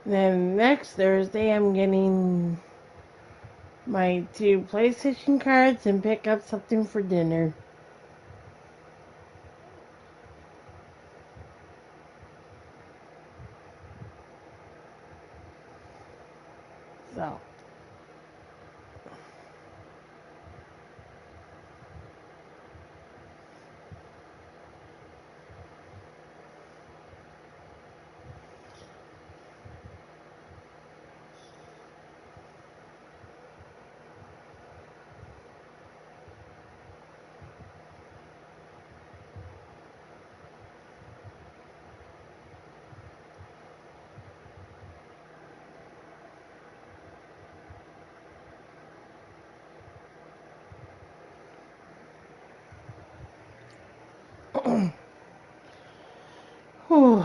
Then next Thursday, I'm getting my 2 PlayStation cards and pick up something for dinner. So. Whew.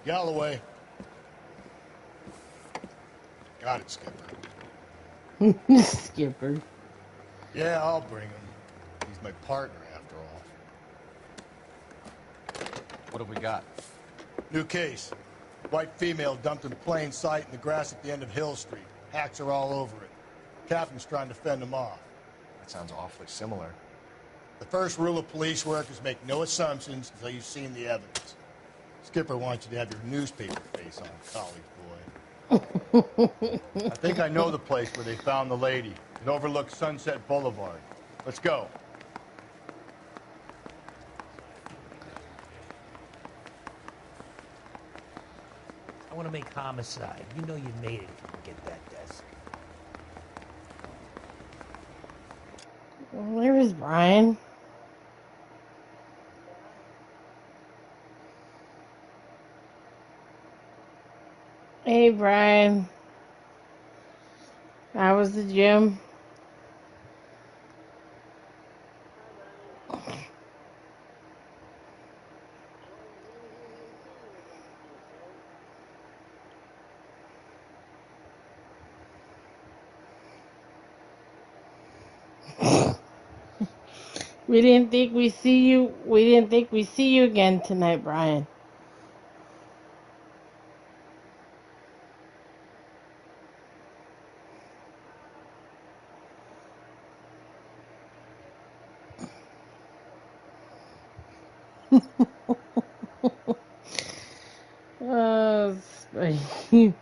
Galloway. Got it, Skipper. Skipper. Yeah, I'll bring him. He's my partner, after all. What have we got? New case. White female dumped in plain sight in the grass at the end of Hill Street. Hacks are all over it. Captain's trying to fend them off. That sounds awfully similar. The first rule of police work is make no assumptions until you've seen the evidence. Skipper wants you to have your newspaper face on, college boy. I think I know the place where they found the lady. It overlooks Sunset Boulevard. Let's go. I want to make homicide. You know you made it if you can get that desk. Where is Brian? Hey, Brian. How was the gym? We didn't think we see you. We didn't think we see you again tonight, Brian. Oh, You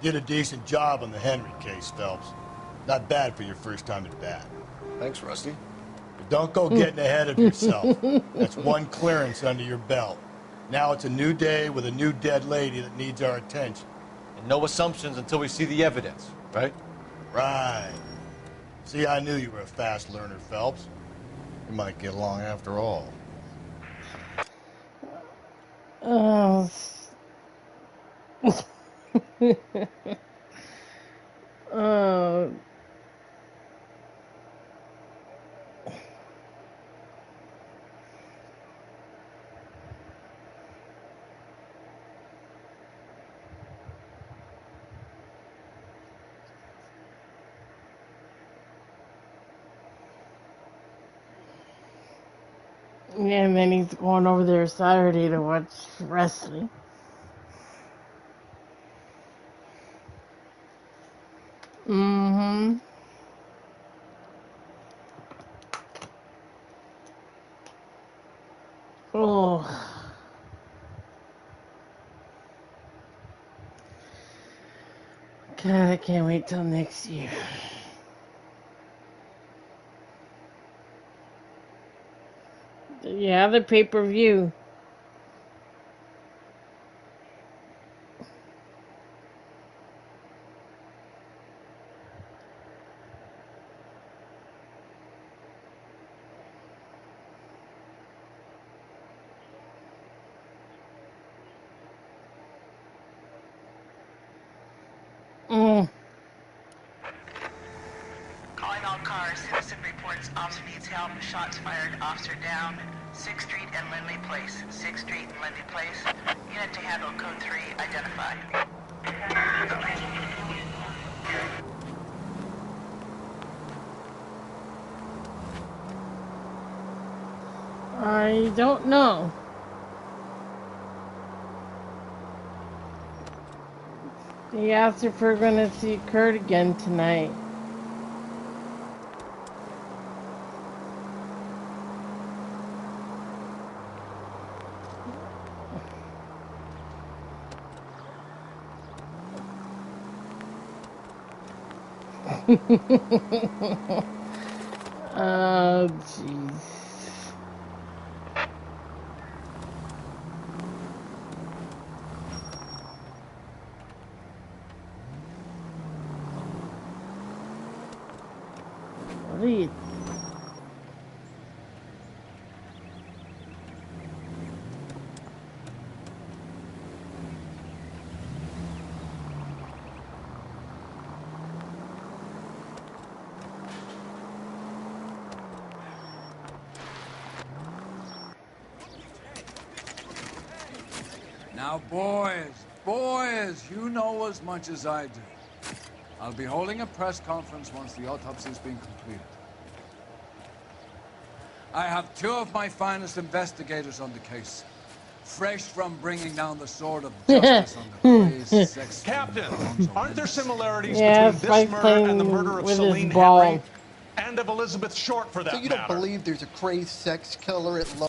did a decent job on the Henry case, Phelps. Not bad for your first time at bat. Thanks, Rusty. But don't go getting ahead of yourself. That's one clearance under your belt. Now it's a new day with a new dead lady that needs our attention. And no assumptions until we see the evidence, right? Right. See, I knew you were a fast learner, Phelps. We might get along after all. oh. Oh. And then he's going over there Saturday to watch wrestling. Mm-hmm. Oh. God, I can't wait till next year. Yeah, the pay-per-view. Mm. Calling all cars. Citizen reports officer needs help. Shots fired. Officer down. 6th Street and Lindley Place. 6th Street and Lindley Place. Unit to handle code 3. Identify. I don't know. He asked if we're going to see Kurt again tonight. Oh, jeez. What are you... Now, boys, you know as much as I do. I'll be holding a press conference once the autopsy's been completed. I have 2 of my finest investigators on the case, fresh from bringing down the sword of justice on the crazed sex Captain, Alonzo aren't there Lynch. similarities Yeah, between this Spike murder and the murder playing of with his Celine ball. Henry and of Elizabeth Short, for that So you don't matter? believe there's a crazed sex killer at Lo-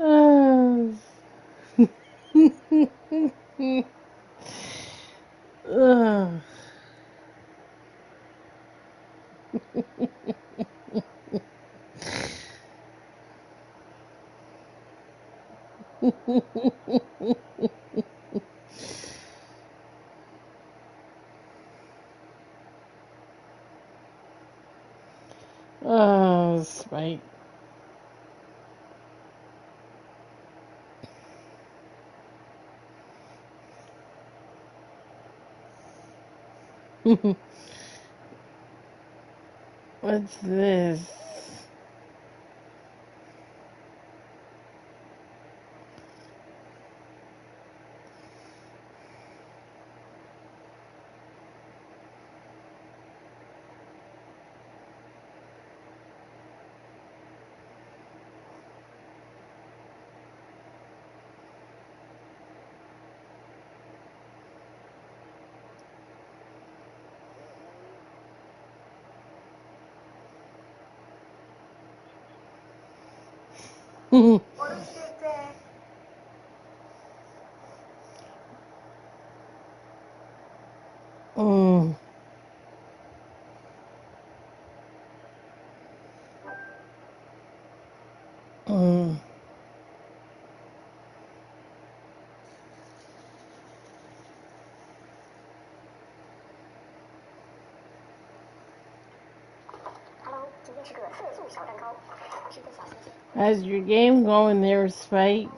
Oh. Ugh. Oh, Spike. What's this? Mm. Mm. How's your game going there, Spike?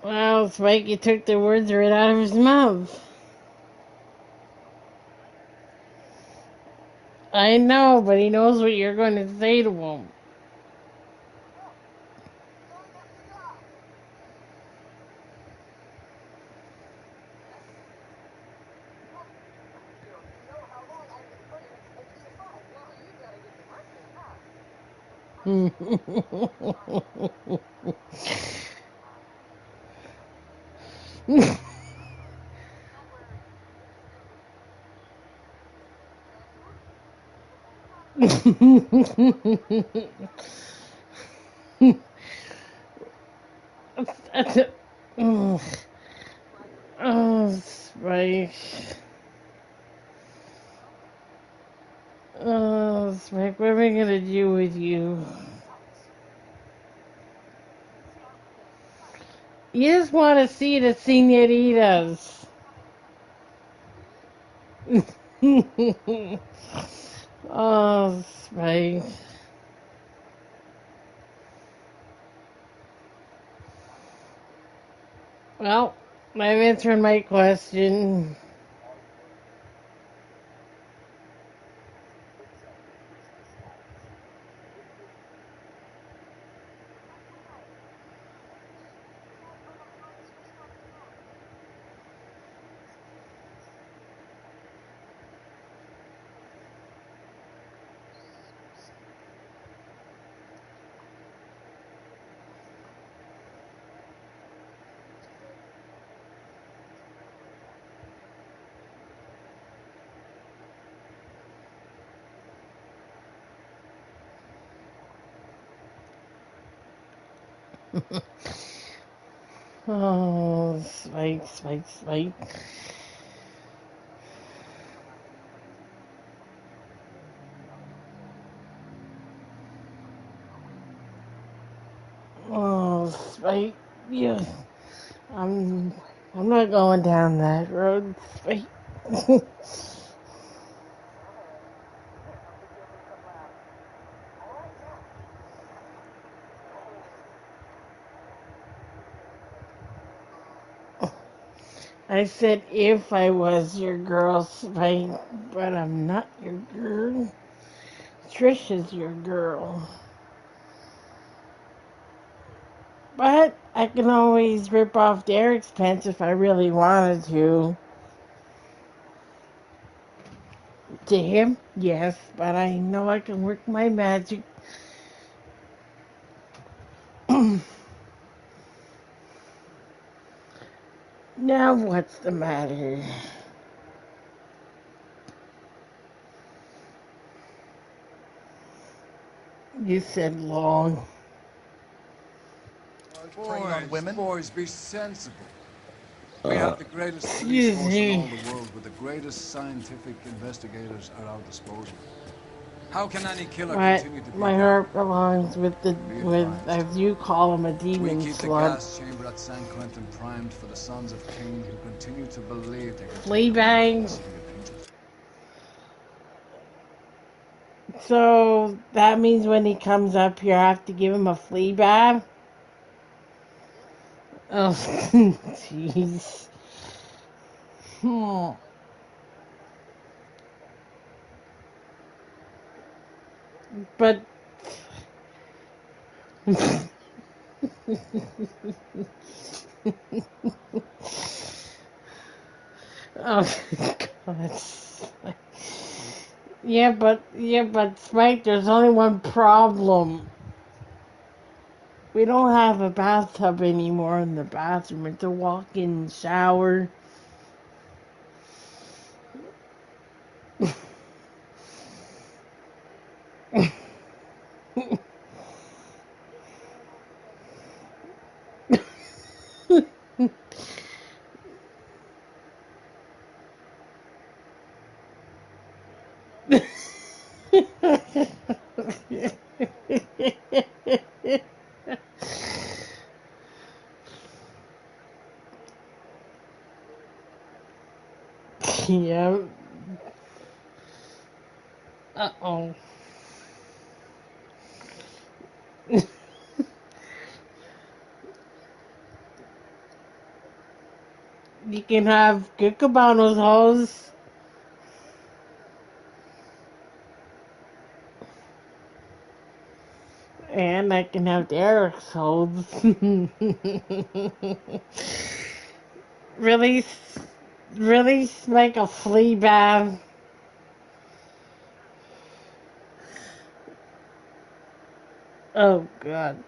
Well, Spikey took the words right out of his mouth. I know, but he knows what you're going to say to him. Oh, Spike. Oh, Spike, what am I gonna do with you? You just want to see the senoritas. Oh, Spike. Well, I'm answering my question. Oh, Spike, Spike, Spike. Oh, Spike. Yeah, I'm. I'm not going down that road, Spike. I said if I was your girl, Spike, but I'm not your girl. Trish is your girl. But I can always rip off Derek's pants if I really wanted to. To him, yes, but I know I can work my magic. Now what's the matter? You said long. Preying on women? Boys, be sensible. We have the greatest police Excuse force in all me. the world with the greatest scientific investigators at our disposal. How can any killer But continue to be my down? heart belongs with Be with, advised. as you call him, a We demon keep the slut. gas chamber at San Quentin primed for the sons of Cain who continue to believe they can take away from the Fleabag. city of angels. So that means when he comes up here, I have to give him a flea bath? Oh, jeez. Hmm. But. Oh, God. Yeah, but, Spike, there's only one problem. We don't have a bathtub anymore in the bathroom. It's a walk-in shower. Uh-oh. You can have good cabanos hose. And I can have Derek's hose. really, really make a flea bath. Oh, God.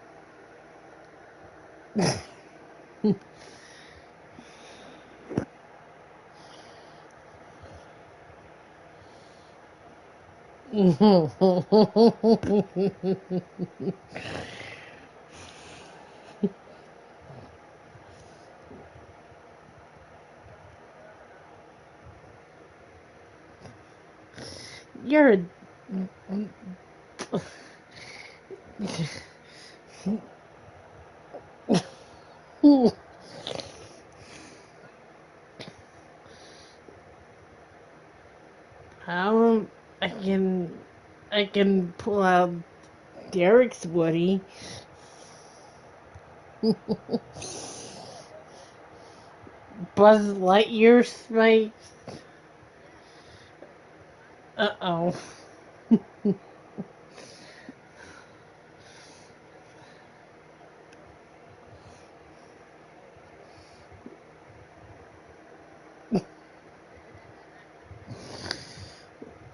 You're a... How I can pull out Derek's Woody. Buzz Lightyear Spike. Uh-oh.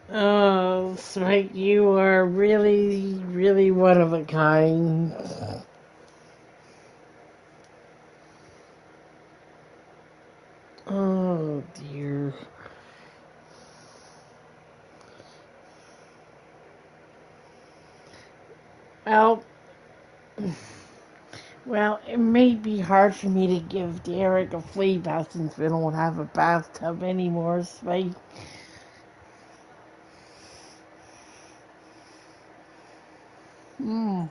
Oh, Spike, you are really, really one of a kind. Oh, dear. Well, well, it may be hard for me to give Derek a flea bath since we don't have a bathtub anymore, Spike. Hmm.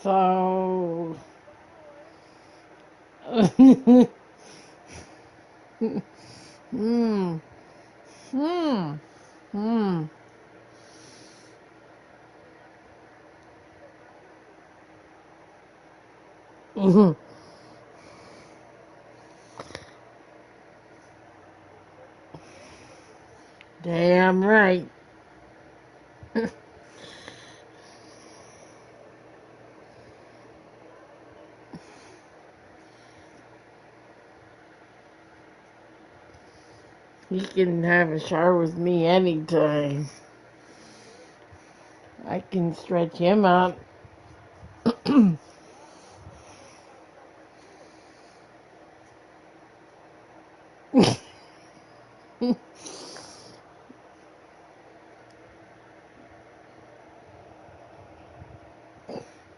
So... hmm. Hmm. Hmm. Mhm. Damn right. He can have a shower with me anytime. I can stretch him out.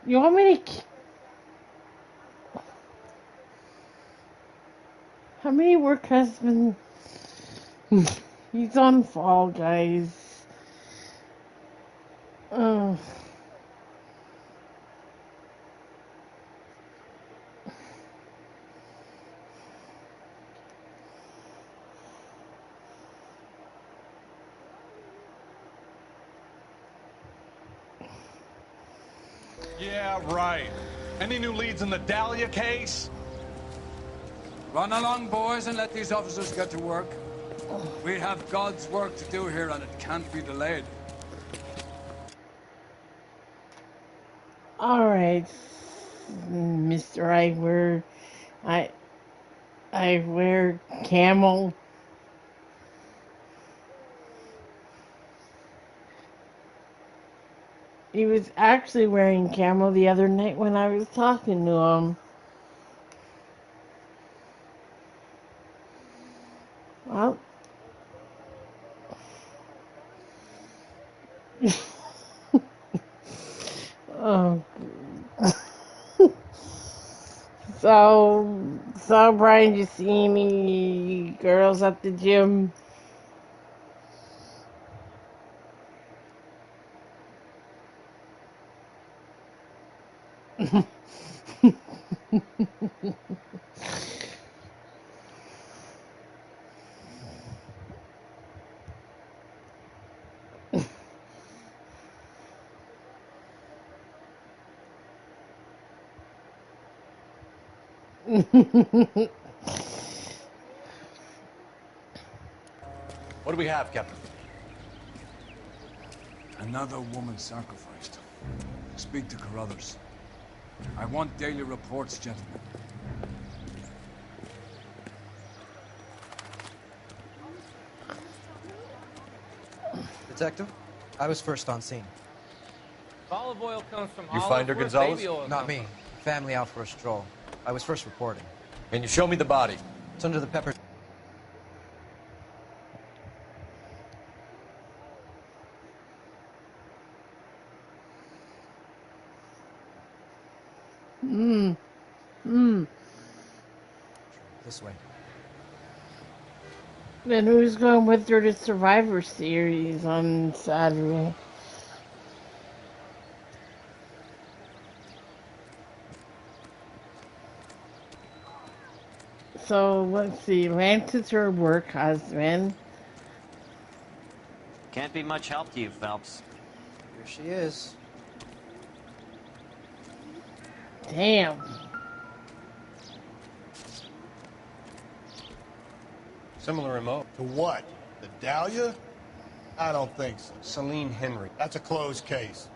You want me to... How many work has been... He's on Fall Guys. Oh, Yeah, right. Any new leads in the Dahlia case? Run along, boys, and let these officers get to work. We have God's work to do here, and it can't be delayed. all right, Mr. I I wear camel. He was actually wearing camel the other night when I was talking to him. Well, oh, so So, Brian, you see any girls at the gym? What do we have, Captain? Another woman sacrificed. Speak to Carruthers. I want daily reports, gentlemen. Detective, I was first on scene. Olive oil comes from You olive. find her, Where's Gonzalez? baby oil Not come me. Family out for a stroll. I was first reporting. Can you show me the body? It's under the pepper. This way. Then who's going with her to Survivor Series on Saturday? So let's see. Lance is her work husband. Can't be much help to you, Phelps. Here she is. Damn. Similar remote. To what? The Dahlia? I don't think so. Celine Henry. That's a closed case.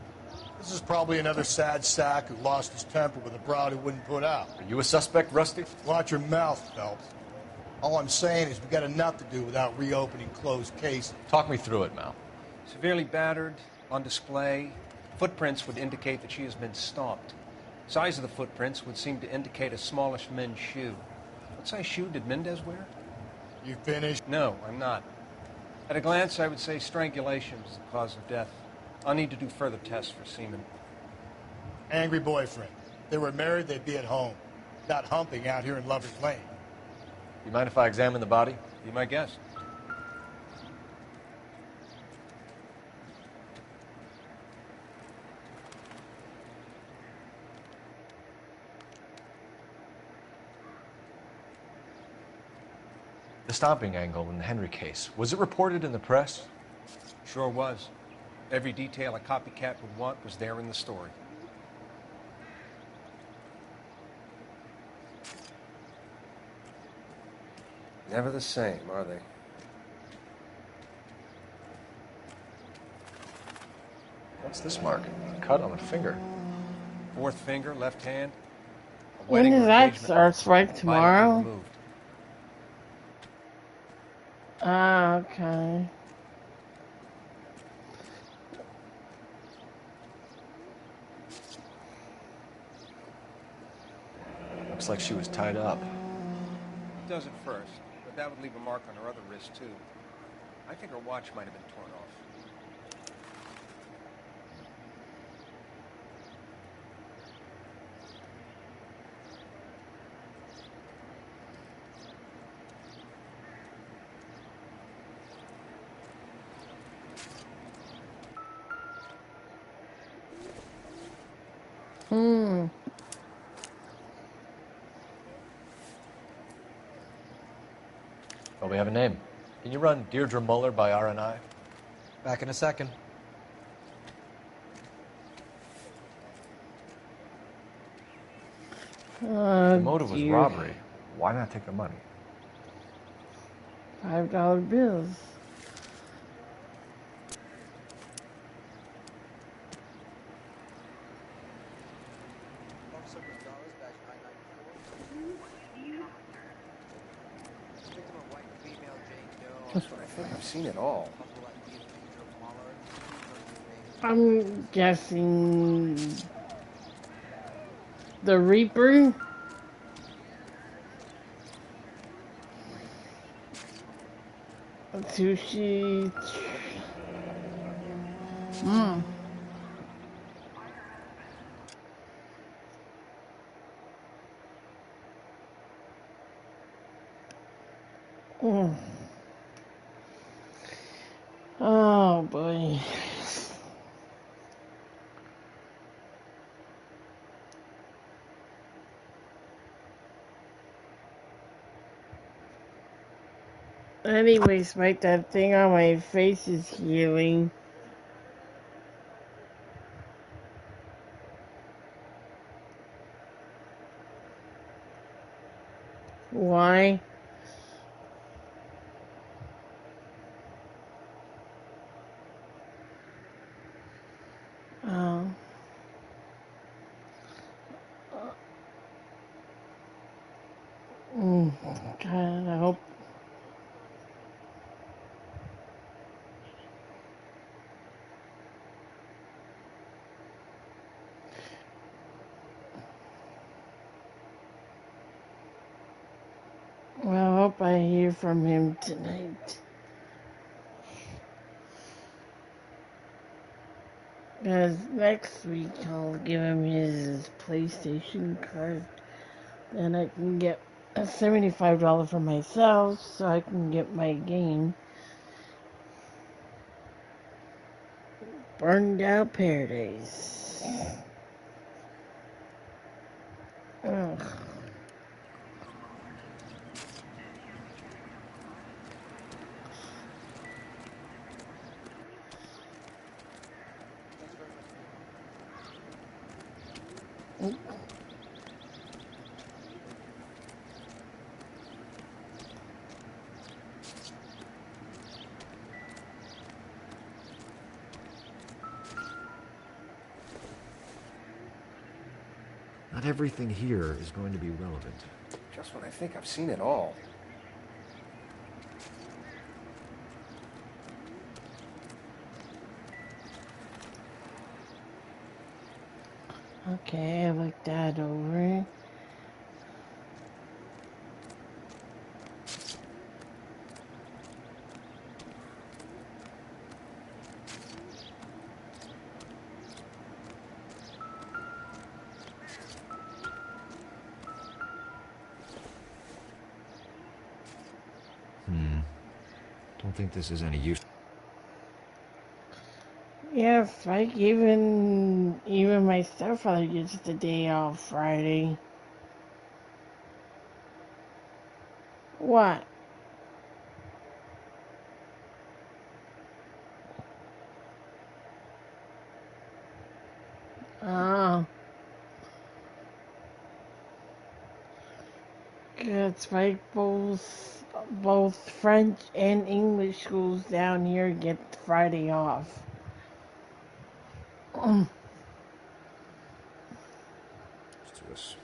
This is probably another sad sack who lost his temper with a broad who wouldn't put out. Are you a suspect, Rusty? Watch your mouth, Phelps. All I'm saying is we got enough to do without reopening closed cases. Talk me through it, Mal. Severely battered, on display. Footprints would indicate that she has been stomped. Size of the footprints would seem to indicate a smallish men's shoe. What size shoe did Mendez wear? You finished? No, I'm not. At a glance, I would say strangulation was the cause of death. I'll need to do further tests for semen. Angry boyfriend. If they were married, they'd be at home. Not humping out here in Lover's Lane. You mind if I examine the body? Be my guest. The stomping angle in the Henry case, was it reported in the press? Sure was. Every detail a copycat would want was there in the story. Never the same, are they? What's this mark? A cut on a finger. Fourth finger, left hand. A When wedding does or that engagement start? Right violently tomorrow? removed. Ah, okay. Looks like she was tied up. It does at first, but that would leave a mark on her other wrist, too. I think her watch might have been torn off. Well, we have a name. Can you run Deirdre Muller by RNI? Back in a second. The motive was robbery. Why not take the money? $5 bills. I think I've seen it all. I'm guessing the Reaper. Sushi. Mm. Oh boy. Anyways, Mike, that thing on my face is healing. Why? Oh. God, I hope. Well, I hope I hear from him tonight. Because next week I'll give him his PlayStation card. Then I can get a $75 for myself so I can get my game. Burned Out Paradise. Ugh. Not everything here is going to be relevant. Just when I think I've seen it all. Okay, I looked that over. Don't think this is any use. Yeah, like even my stepfather gets the day off Friday. What? Oh, it's like both French and English schools down here get Friday off. Let's do this.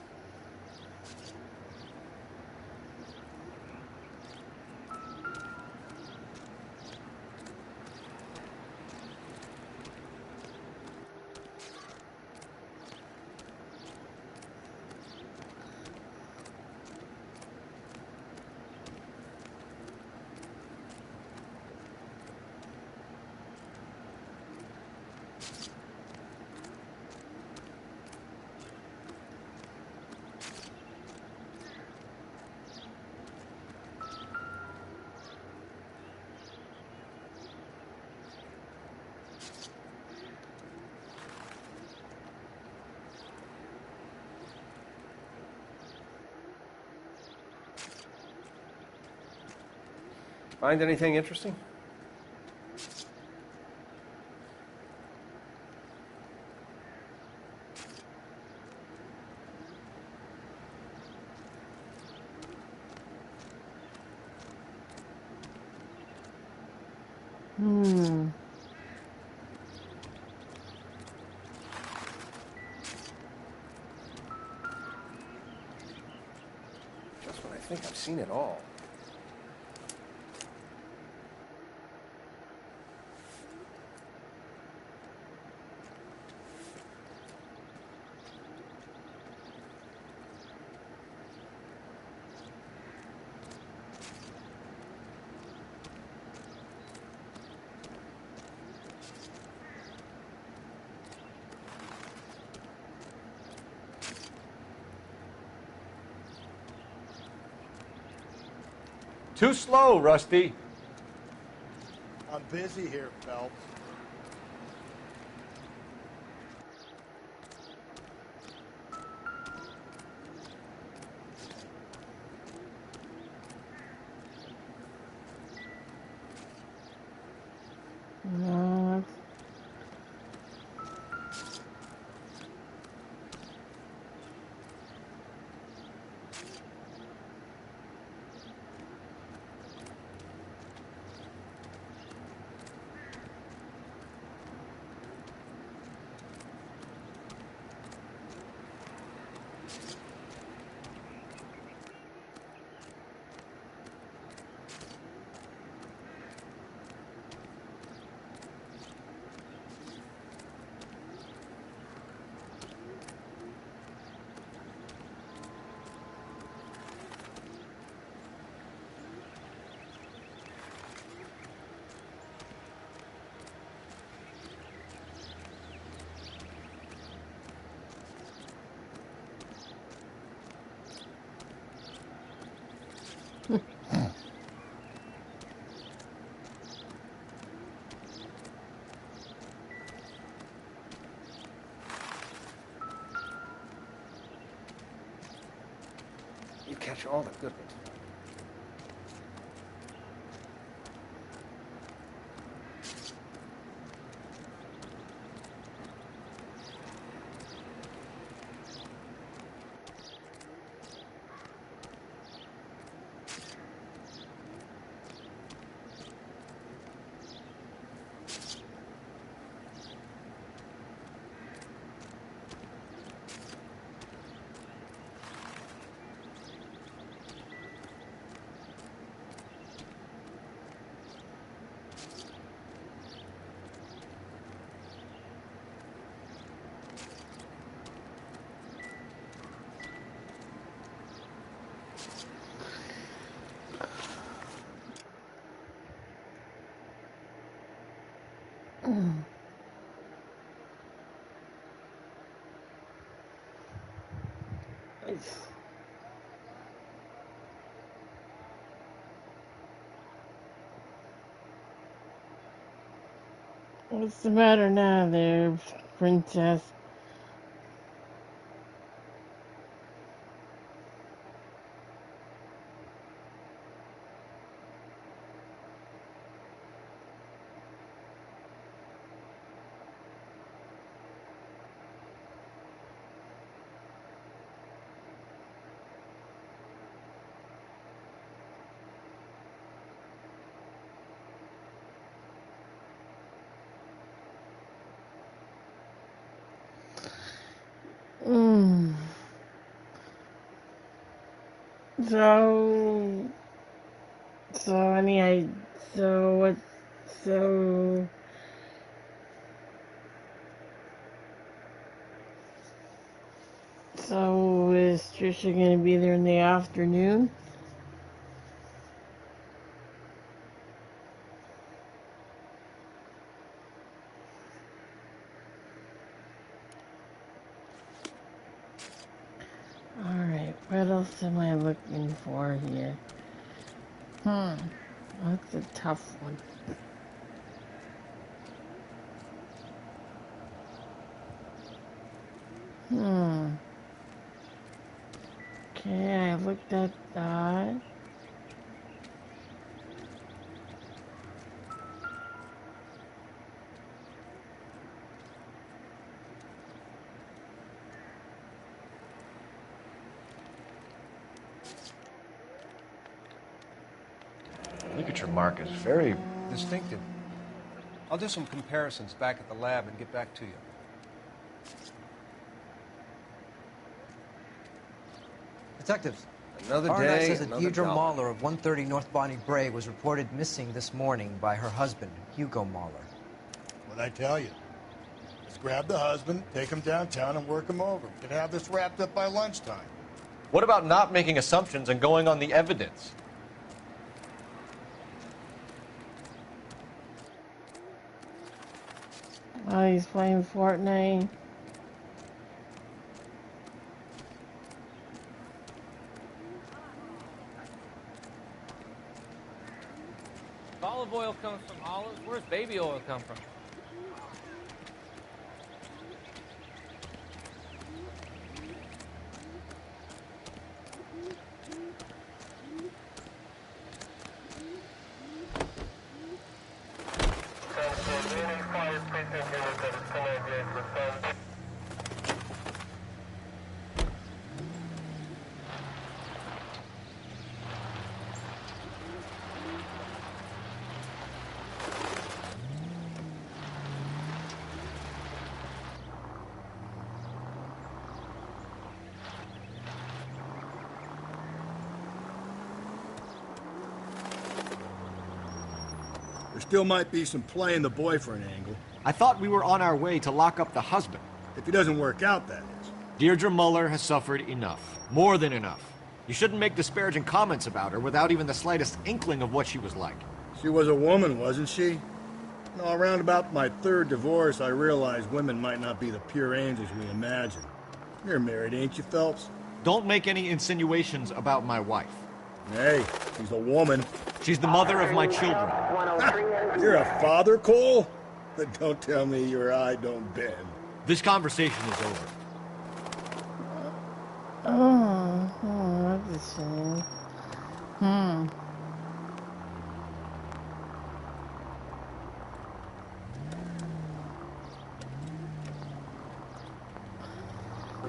Find anything interesting? Just when I think I've seen it all. Too slow, Rusty. I'm busy here, Phelps. No. You catch all the good ones. What's the matter now there, princess? Mm. So, so what, so, so is Trisha gonna be there in the afternoon? Alright, what else am I looking for here? That's a tough one. Okay, I looked at that. Ligature mark is very Distinctive. I'll do some comparisons back at the lab and get back to you. Detectives. Another R&I day, says that another Deirdre dollar. Mahler of 130 North Bonnie Bray was reported missing this morning by her husband, Hugo Mahler. What'd I tell you? Let's grab the husband, take him downtown, and work him over. We could have this wrapped up by lunchtime. What about not making assumptions and going on the evidence? Oh, he's playing Fortnite. If olive oil comes from olives, where's baby oil come from? There still might be some play in the boyfriend angle. I thought we were on our way to lock up the husband. If he doesn't work out, that is. Deirdre Muller has suffered enough. More than enough. You shouldn't make disparaging comments about her without even the slightest inkling of what she was like. She was a woman, wasn't she? No, around about my third divorce, I realized women might not be the pure angels we imagine. You're married, ain't you, Phelps? Don't make any insinuations about my wife. Hey, she's a woman. She's the mother of my children. You're a father, Cole? Then don't tell me your eye don't bend. This conversation is over. That's a shame.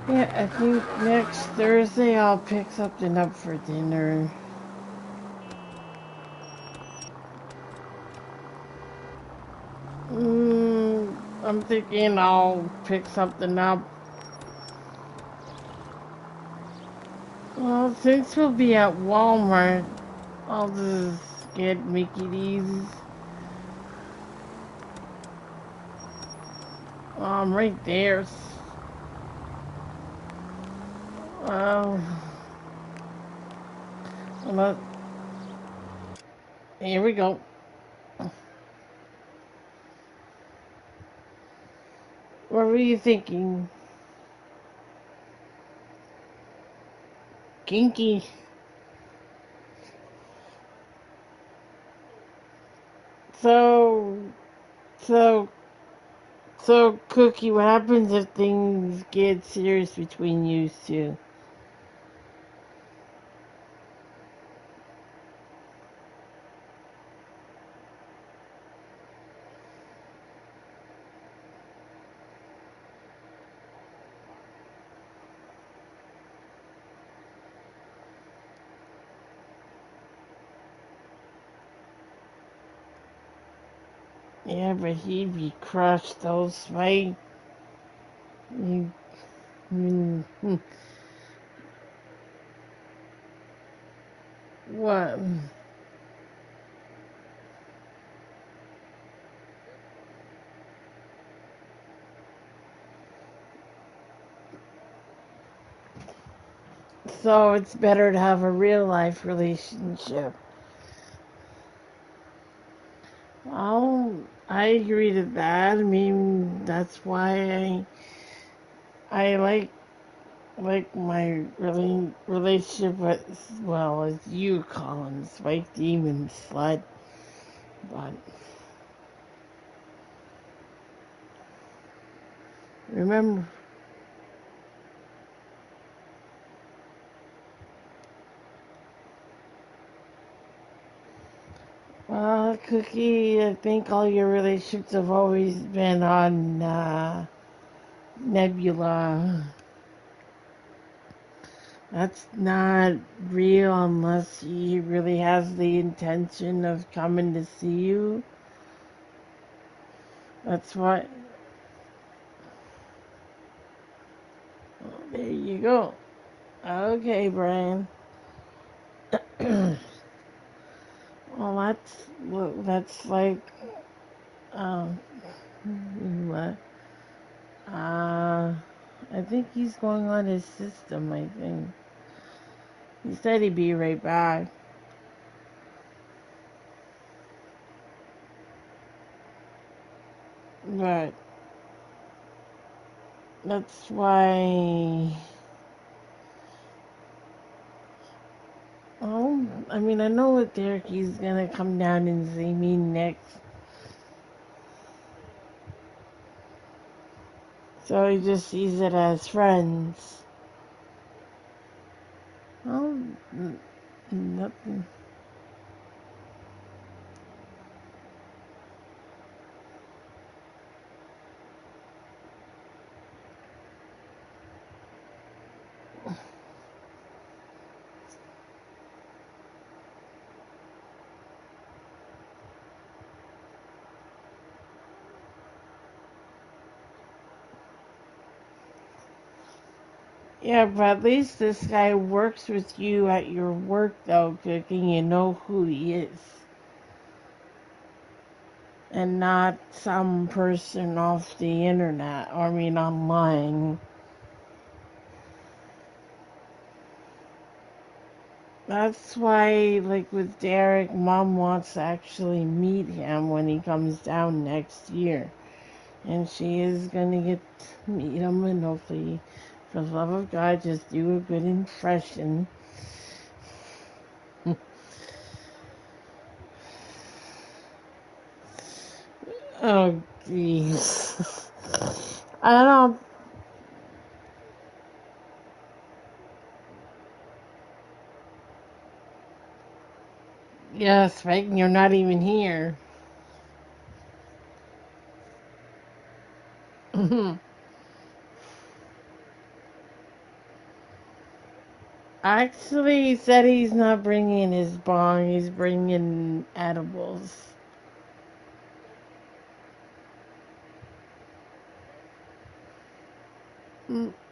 Yeah, I think next Thursday I'll pick something up for dinner. I'm thinking I'll pick something up. Well, since we'll be at Walmart, I'll just get Mickey D's. Right there. Here we go. What were you thinking? Kinky. So, Cookie, what happens if things get serious between you two? Yeah, but he'd be crushed, those fight. What? So it's better to have a real life relationship. Oh, I agree to that. I mean, that's why I like my relationship with, well, as you call him, Spike Demon Slut. But remember, well, Cookie, I think all your relationships have always been on Nebula. That's not real unless he really has the intention of coming to see you. That's what. Oh, there you go. Okay, Brian. Well, that's like, what? I think he's going on his system, I think. He said he'd be right back. But that's why, I mean, I know with Derek, he's gonna come down and see me next. So he just sees it as friends. Oh, nothing. Yeah, but at least this guy works with you at your work, though, Cook, and you know who he is. And not some person off the internet, or I mean online. That's why, like with Derek, Mom wants to actually meet him when he comes down next year. And she is gonna get to meet him, and hopefully, for the love of God, just do a good impression. Oh, jeez. I don't know. Yes, right? You're not even here. Actually, he said he's not bringing his bong, he's bringing edibles.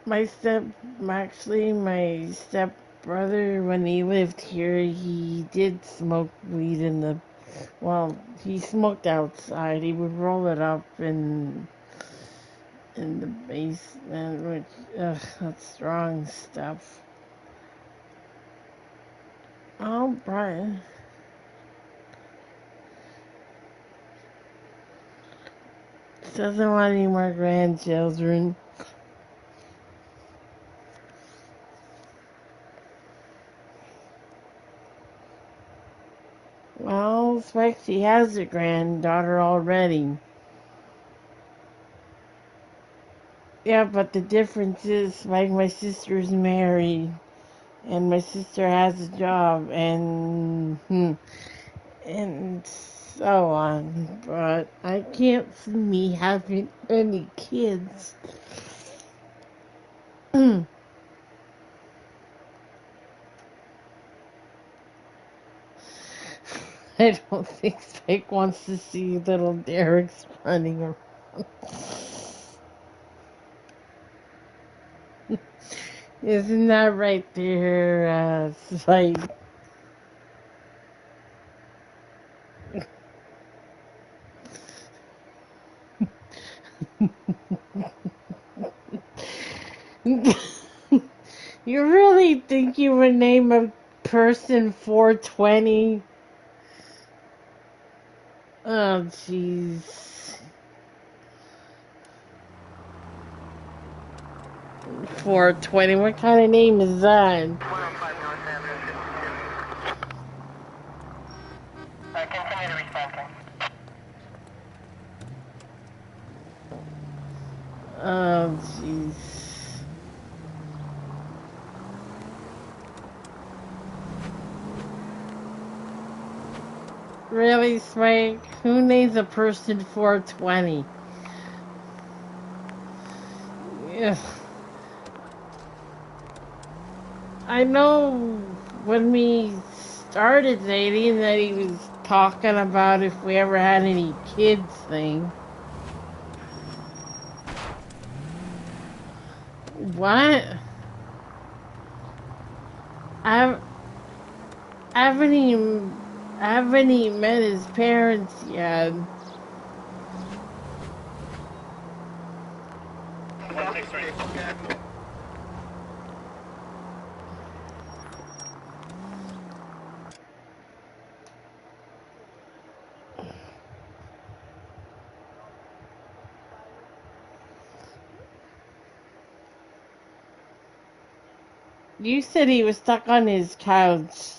My step brother, when he lived here, he did smoke weed he smoked outside. He would roll it up in the basement, which, that's strong stuff. Oh, Brian. Doesn't want any more grandchildren. Well, Spike, she has a granddaughter already. Yeah, but the difference is, like, my sister's married, and my sister has a job, and so on. But I can't see me having any kids. I don't think Spike wants to see little Derek's running around. Isn't that right there, Spike? You really think you would name a person 420? Oh, jeez. 420, what kind of name is that? Continue to respond. Oh, jeez. Really, Spike? Who names a person 420? Yeah. I know when we started dating that he was talking about if we ever had any kids thing. What? I haven't even met his parents yet. You said he was stuck on his couch.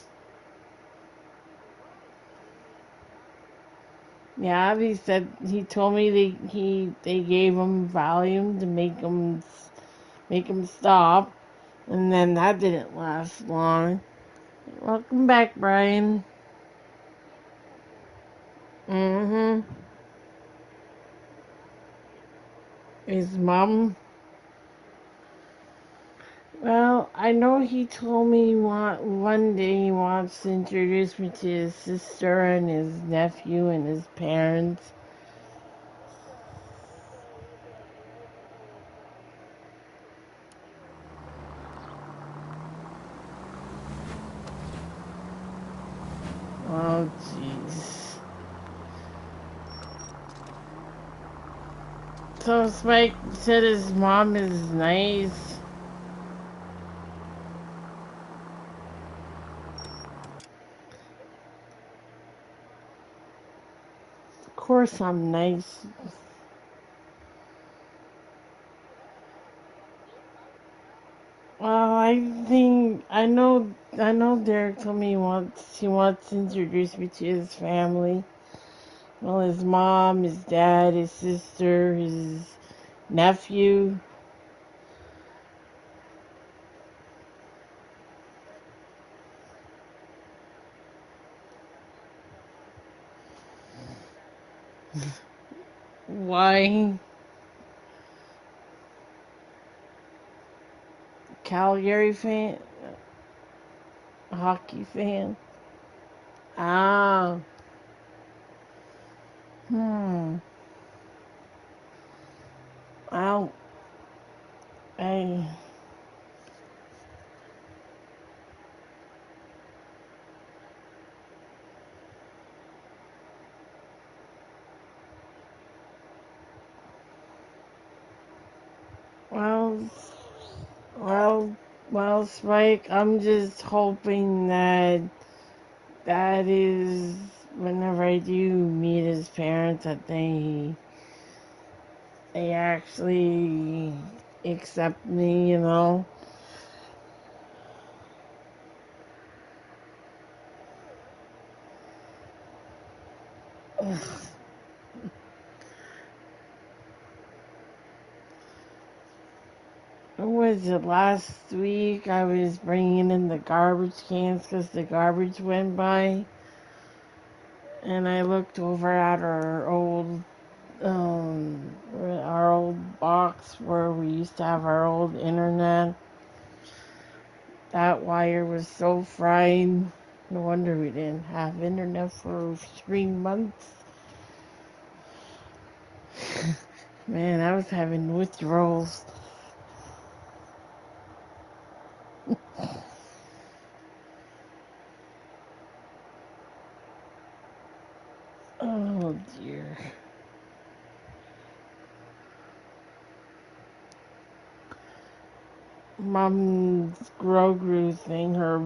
Yeah, he told me they gave him Valium to make him stop, and then that didn't last long. Welcome back, Brian. Mm-hmm. His mom. Well, I know he told me one day he wants to introduce me to his sister and his nephew and his parents. Oh, jeez. So Spike said his mom is nice. Of course I'm nice. Well, I know Derek told me he wants to introduce me to his family. Well, his mom, his dad, his sister, his nephew. Why? Calgary fan? Hockey fan? Ah. Hmm. Well, I. Well, well, well, Spike, I'm just hoping that is, whenever I do meet his parents, that they actually accept me, you know. What was it, last week? I was bringing in the garbage cans because the garbage went by, and I looked over at our old box where we used to have our old internet. That wire was so fried. No wonder we didn't have internet for 3 months. Man, I was having withdrawals. Oh dear. Mom's Grogu thing, her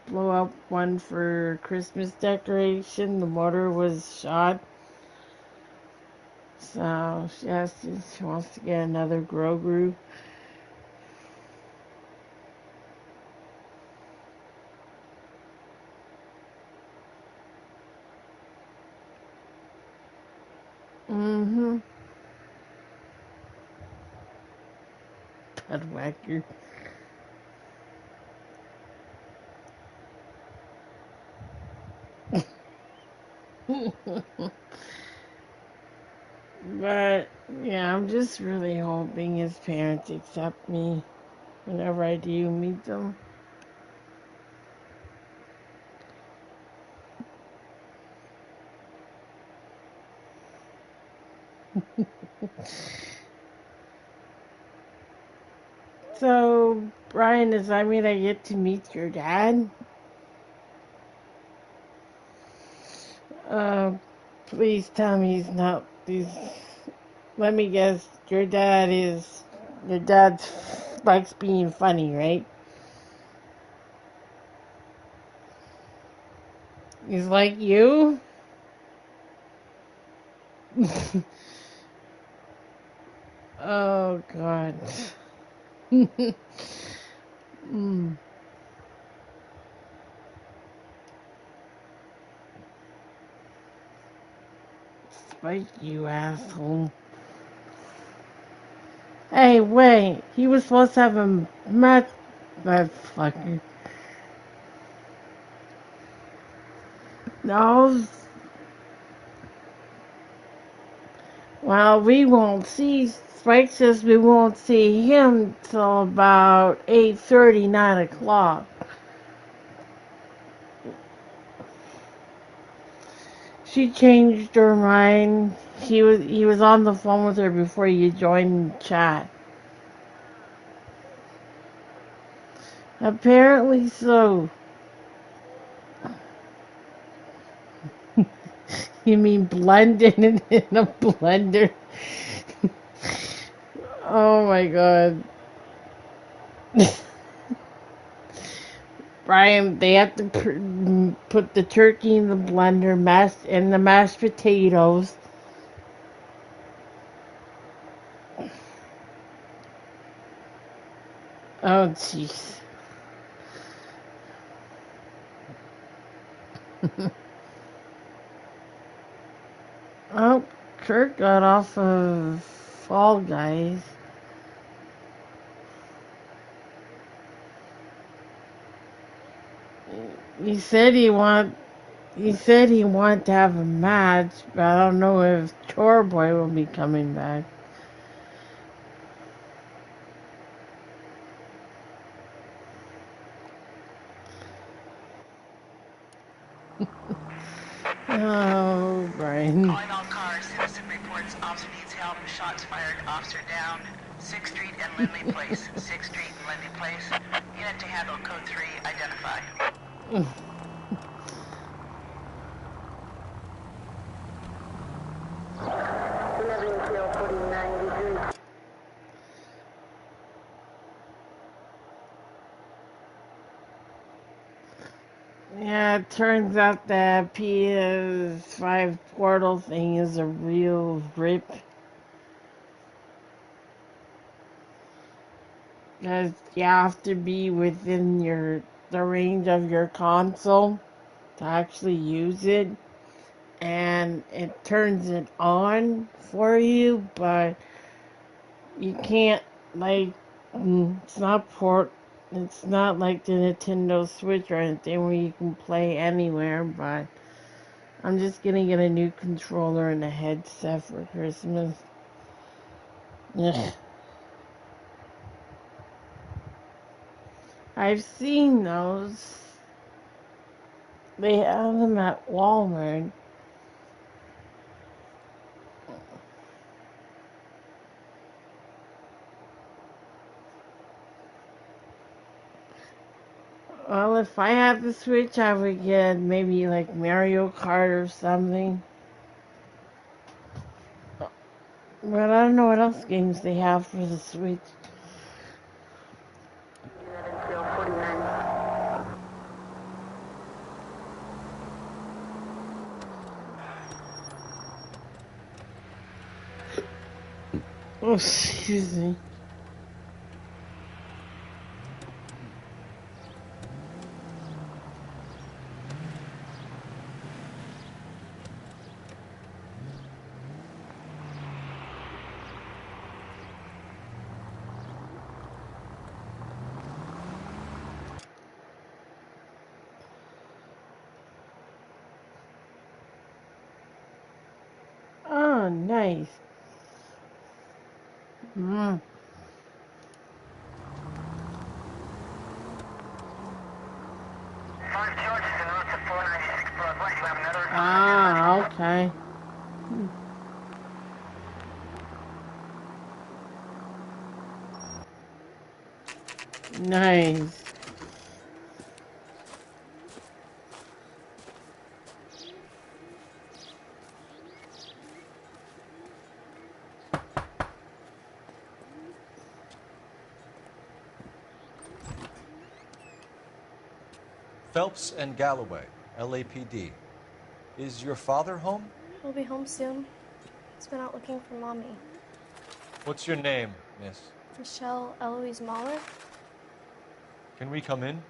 blow up one for Christmas decoration, the motor was shot. So she wants to get another Grogu. Mm-hmm. Budwhacker. But yeah, I'm just really hoping his parents accept me whenever I do meet them. So, Brian, does that mean I get to meet your dad? Uh, please tell me he's not. Let me guess. Your dad likes being funny, right? He's like you? Oh, God. Mm. Spike, you asshole. Hey, wait. He was supposed to have a match. That fucker. No. Well, we won't see. Spike says we won't see him till about 8:30, 9 o'clock. She changed her mind. He was on the phone with her before you joined the chat. Apparently so. You mean blended in a blender? Oh my god. Brian, they have to put the turkey in the blender, and the mashed potatoes. Oh, jeez. Oh, Kurt got off of Fall Guys. He said he wanted to have a match, but I don't know if Chore Boy will be coming back. Oh, Brian. Calling all cars. Citizen reports officer needs help. Shots fired. Officer down. 6th Street and Lindley Place. 6th Street and Lindley Place. Unit to handle code 3. Identify. Yeah, it turns out that PS5 portal thing is a real rip. Because you have to be within the range of your console to actually use it. And it turns it on for you, but you can't, like, it's not like the Nintendo Switch or anything where you can play anywhere, but I'm just gonna get a new controller and a headset for Christmas. Ugh. I've seen those. They have them at Walmart. Well, if I had the Switch, I would get maybe like Mario Kart or something. But I don't know what else games they have for the Switch. Oh, excuse me. Oh, nice. Mm. Ah, okay. Nice. Phelps and Galloway, LAPD. Is your father home? He'll be home soon. He's been out looking for Mommy. What's your name, miss? Michelle Eloise Mahler? Can we come in?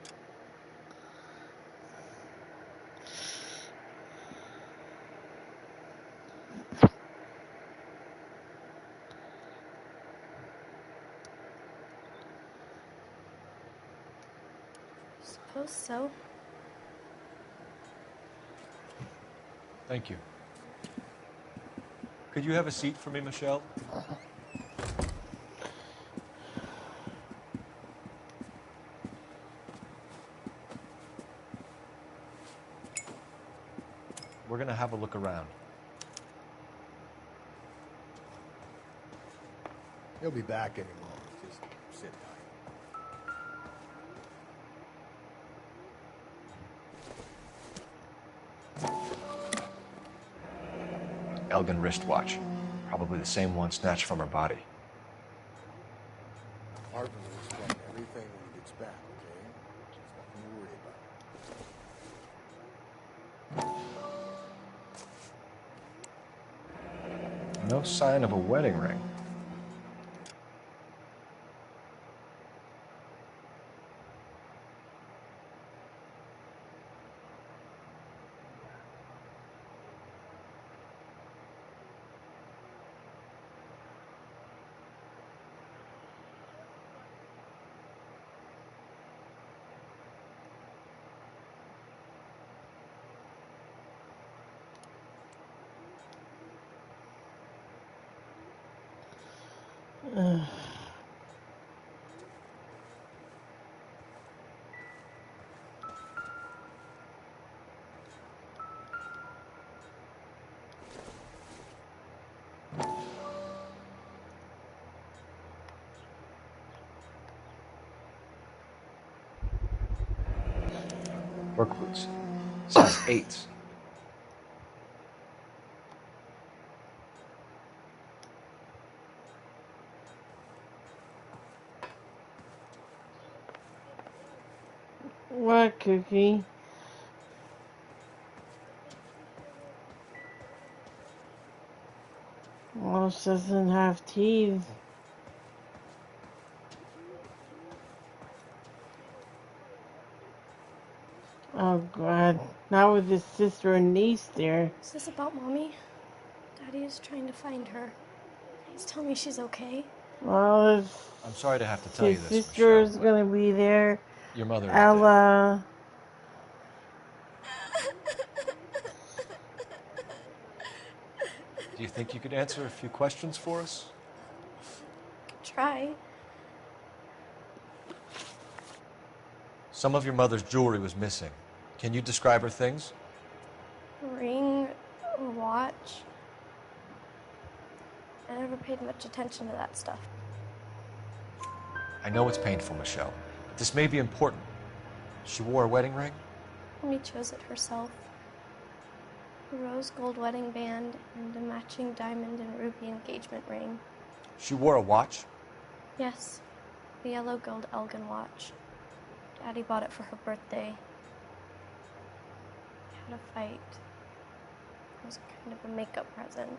suppose so. Thank you. Could you have a seat for me, Michelle? We're going to have a look around. He'll be back any moment. Just sit tight. Elgin wristwatch. Probably the same one snatched from her body. Partner will explain everything when he gets back, okay? There's nothing to worry about. No sign of a wedding ring. Work boots. Size 8. What, Cookie? Well, she doesn't have teeth. Oh, God. Not with his sister and niece there. Is this about Mommy? Daddy is trying to find her. Please tell me she's okay. Well, I'm sorry to have to tell you his this, sister Michelle, is going to be there. your mother is Ella. Do you think you could answer a few questions for us? Try. Some of your mother's jewelry was missing. Can you describe her things? Ring, a watch. I never paid much attention to that stuff. I know it's painful, Michelle, but this may be important. She wore a wedding ring? Mommy chose it herself. A rose gold wedding band and a matching diamond and ruby engagement ring. She wore a watch? Yes, the yellow gold Elgin watch. Daddy bought it for her birthday. We had a fight. It was kind of a makeup present.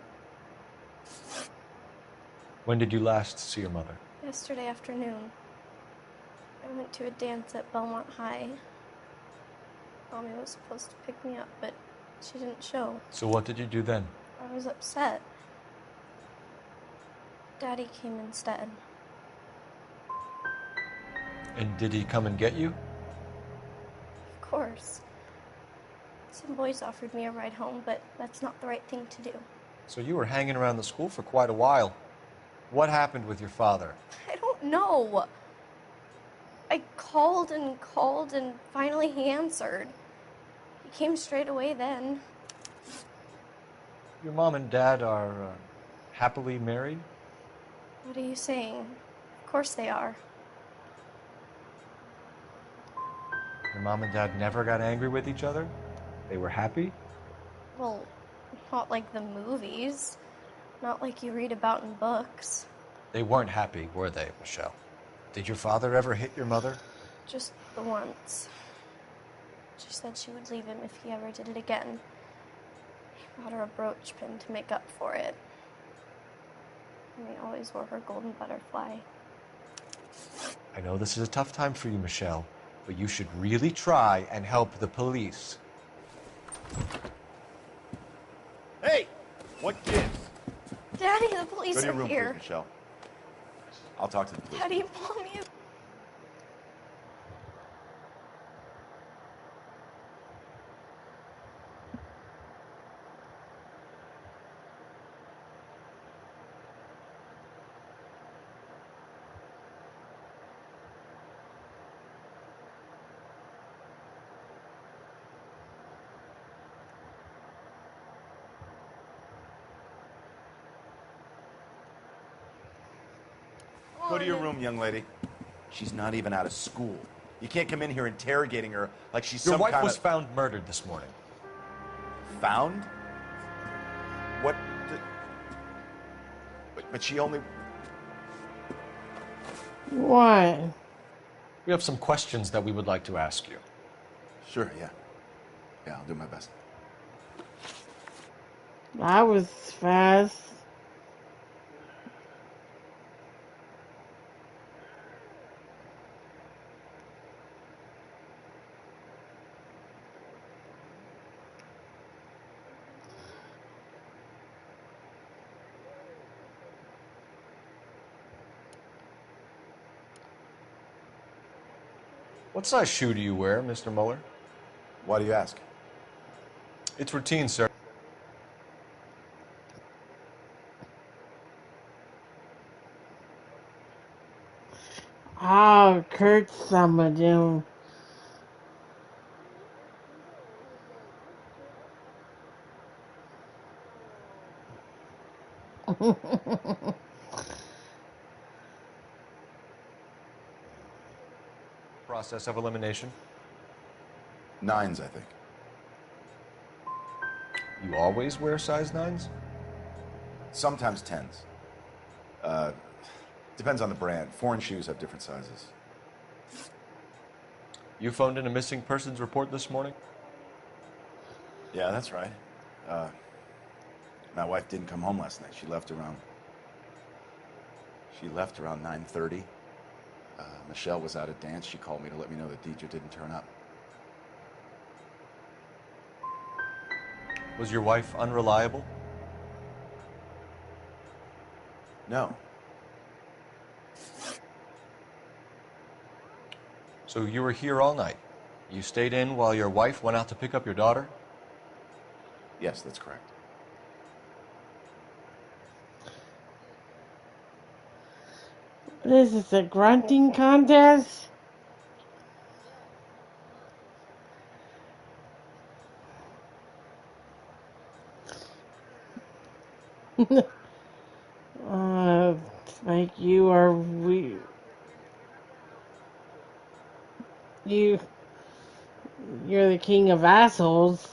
When did you last see your mother? Yesterday afternoon. I went to a dance at Belmont High. Mommy was supposed to pick me up, but she didn't show. So what did you do then? I was upset. Daddy came instead. And did he come and get you? Of course. Some boys offered me a ride home, but that's not the right thing to do. So you were hanging around the school for quite a while. What happened with your father? I don't know. I called and finally he answered. He came straight away then. Your mom and dad are happily married? What are you saying? Of course they are. Your mom and dad never got angry with each other? They were happy? Well, not like the movies. Not like you read about in books. They weren't happy, were they, Michelle? Did your father ever hit your mother? Just the once. She said she would leave him if he ever did it again. He bought her a brooch pin to make up for it. And they always wore her golden butterfly. I know this is a tough time for you, Michelle, but you should really try and help the police. Hey! What gives? Daddy, the police Go to your are room, here. please, Michelle. I'll talk to the police. Daddy, Mommy. Go to your room, young lady. She's not even out of school. You can't come in here interrogating her like she's Your some wife kind was of... found murdered this morning. Found? What? But she only... What? We have some questions that we would like to ask you. Sure, yeah. Yeah, I'll do my best. That was fast. What size shoe do you wear, Mr. Mueller? Why do you ask? It's routine, sir. Oh, Kurt, some of them. Process of elimination. 9s, I think. You always wear size 9s? Sometimes 10s. Depends on the brand. Foreign shoes have different sizes. You phoned in a missing persons report this morning? Yeah, that's right. My wife didn't come home last night. She left around 9:30. Michelle was out at dance. She called me to let me know that Deidre didn't turn up. Was your wife unreliable? No. So you were here all night. You stayed in while your wife went out to pick up your daughter? Yes, that's correct. This is a grunting contest? Like you are you're the king of assholes.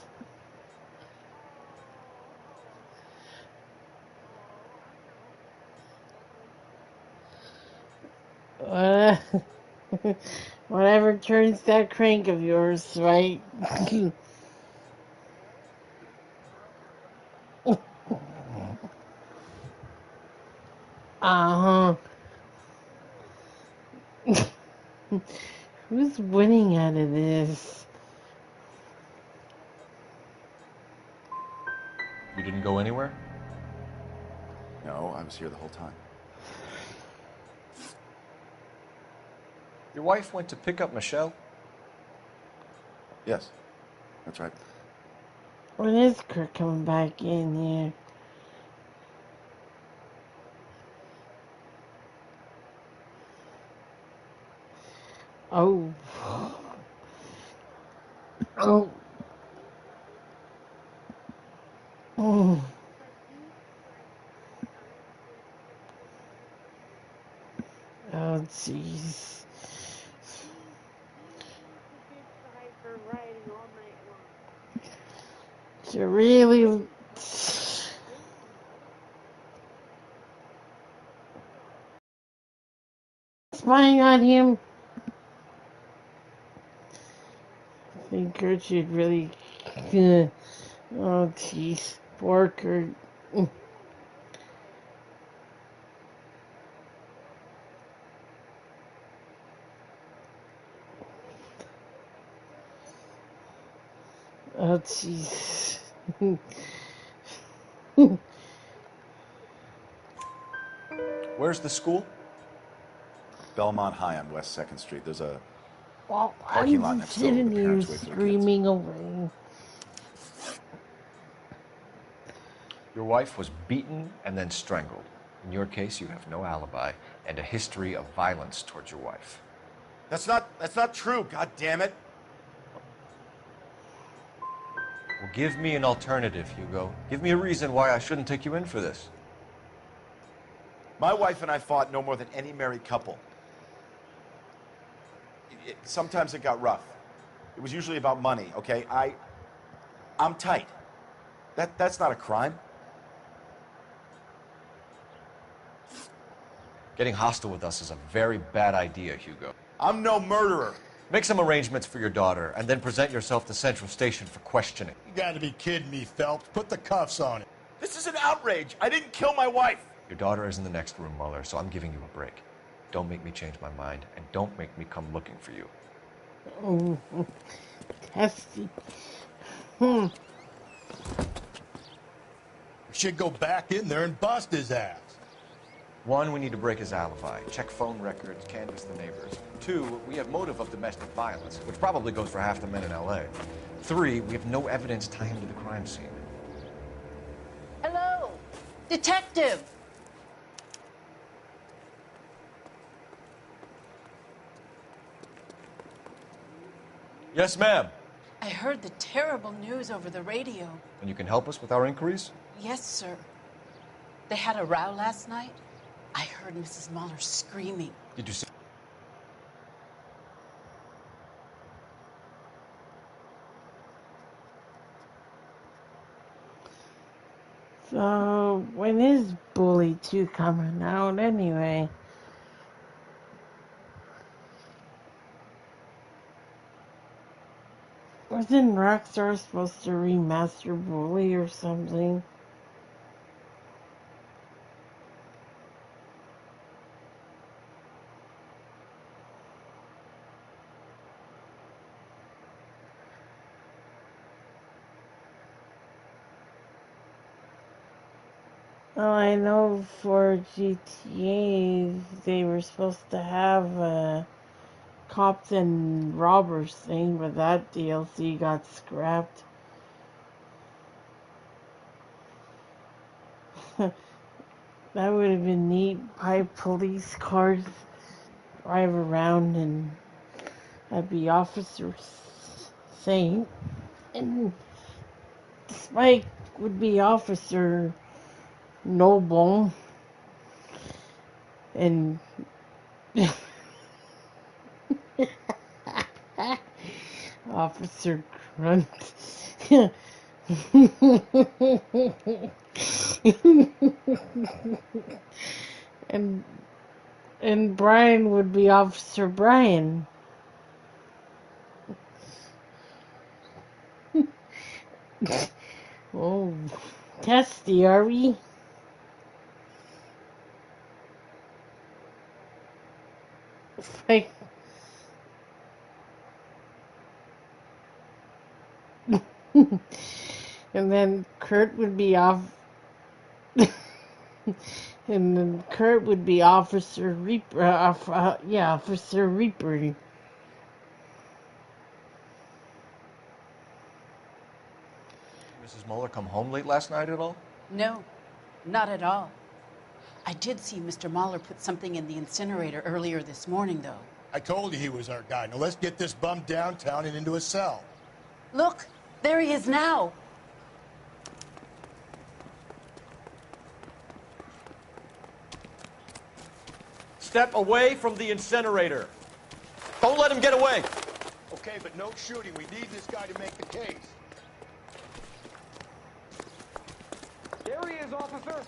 Uh, Whatever turns that crank of yours, right? Uh-huh. Who's winning out of this? You didn't go anywhere? No, I was here the whole time. Your wife went to pick up Michelle? Yes, that's right. When is Kurt coming back in here? Oh. Oh. Oh. Oh, jeez. You really spying on him? I think Kurt should really. Oh, jeez. Poor Kurt. Oh, jeez. Where's the school? Belmont High on West 2nd Street. There's a Well, parking lot I'm next door where sitting the here parents wait for the kids. screaming away. Your wife was beaten and then strangled. In your case, you have no alibi and a history of violence towards your wife. That's not true, god damn it. Well, give me an alternative, Hugo. Give me a reason why I shouldn't take you in for this. My wife and I fought no more than any married couple. Sometimes it got rough. It was usually about money, okay? I'm tight. That's not a crime. Getting hostile with us is a very bad idea, Hugo. I'm no murderer. Make some arrangements for your daughter, and then present yourself to Central Station for questioning. You gotta be kidding me, Phelps. Put the cuffs on it. This is an outrage. I didn't kill my wife. Your daughter is in the next room, Mueller, so I'm giving you a break. Don't make me change my mind, and don't make me come looking for you. Oh, testy. Hmm. We should go back in there and bust his ass. 1, we need to break his alibi. Check phone records, canvass the neighbors. 2, we have motive of domestic violence, which probably goes for half the men in L.A. 3, we have no evidence tying him to the crime scene. Hello, detective. Yes, ma'am. I heard the terrible news over the radio. And you can help us with our inquiries? Yes, sir. They had a row last night. I heard Mrs. Mueller screaming. Did you see? So, when is Bully 2 coming out anyway? Wasn't Rockstar supposed to remaster Bully or something? Well, I know for GTA they were supposed to have a cops and robbers thing, but that DLC got scrapped. That would have been neat. Buy police cars, drive around, and that'd be Officer Saint. And Spike would be Officer Noble. And Officer Grunt. and Brian would be Officer Brian. Oh, testy, are we? Like, and then Kurt would be off. And then Kurt would be Officer Reaper. Officer Reaper. Mrs. Mueller come home late last night at all? No, not at all. I did see Mr. Mueller put something in the incinerator earlier this morning, though. I told you he was our guy. Now let's get this bum downtown and into a cell. Look, there he is now. Step away from the incinerator. Don't let him get away. Okay, but no shooting. We need this guy to make the case. There he is, officer.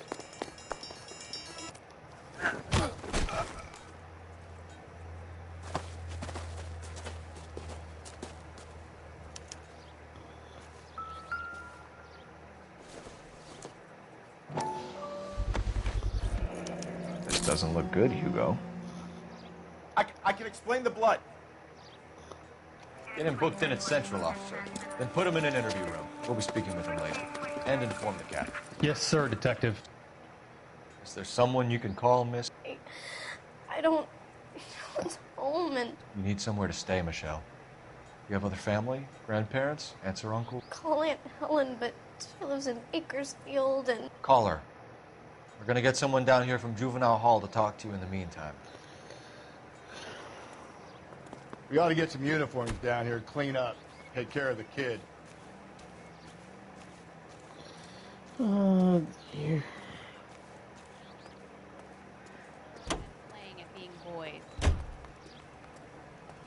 This doesn't look good, Hugo. I can explain the blood. Get him booked in at Central, officer. Then put him in an interview room. We'll be speaking with him later. And inform the cat. Yes, sir, detective. Is there someone you can call, miss? I don't know his home, and You need somewhere to stay, Michelle. You have other family? Grandparents? Aunts or uncles? call Aunt Helen, but she lives in Bakersfield, and Call her. We're gonna get someone down here from Juvenile Hall to talk to you in the meantime. We ought to get some uniforms down here, clean up, take care of the kid. Oh, dear.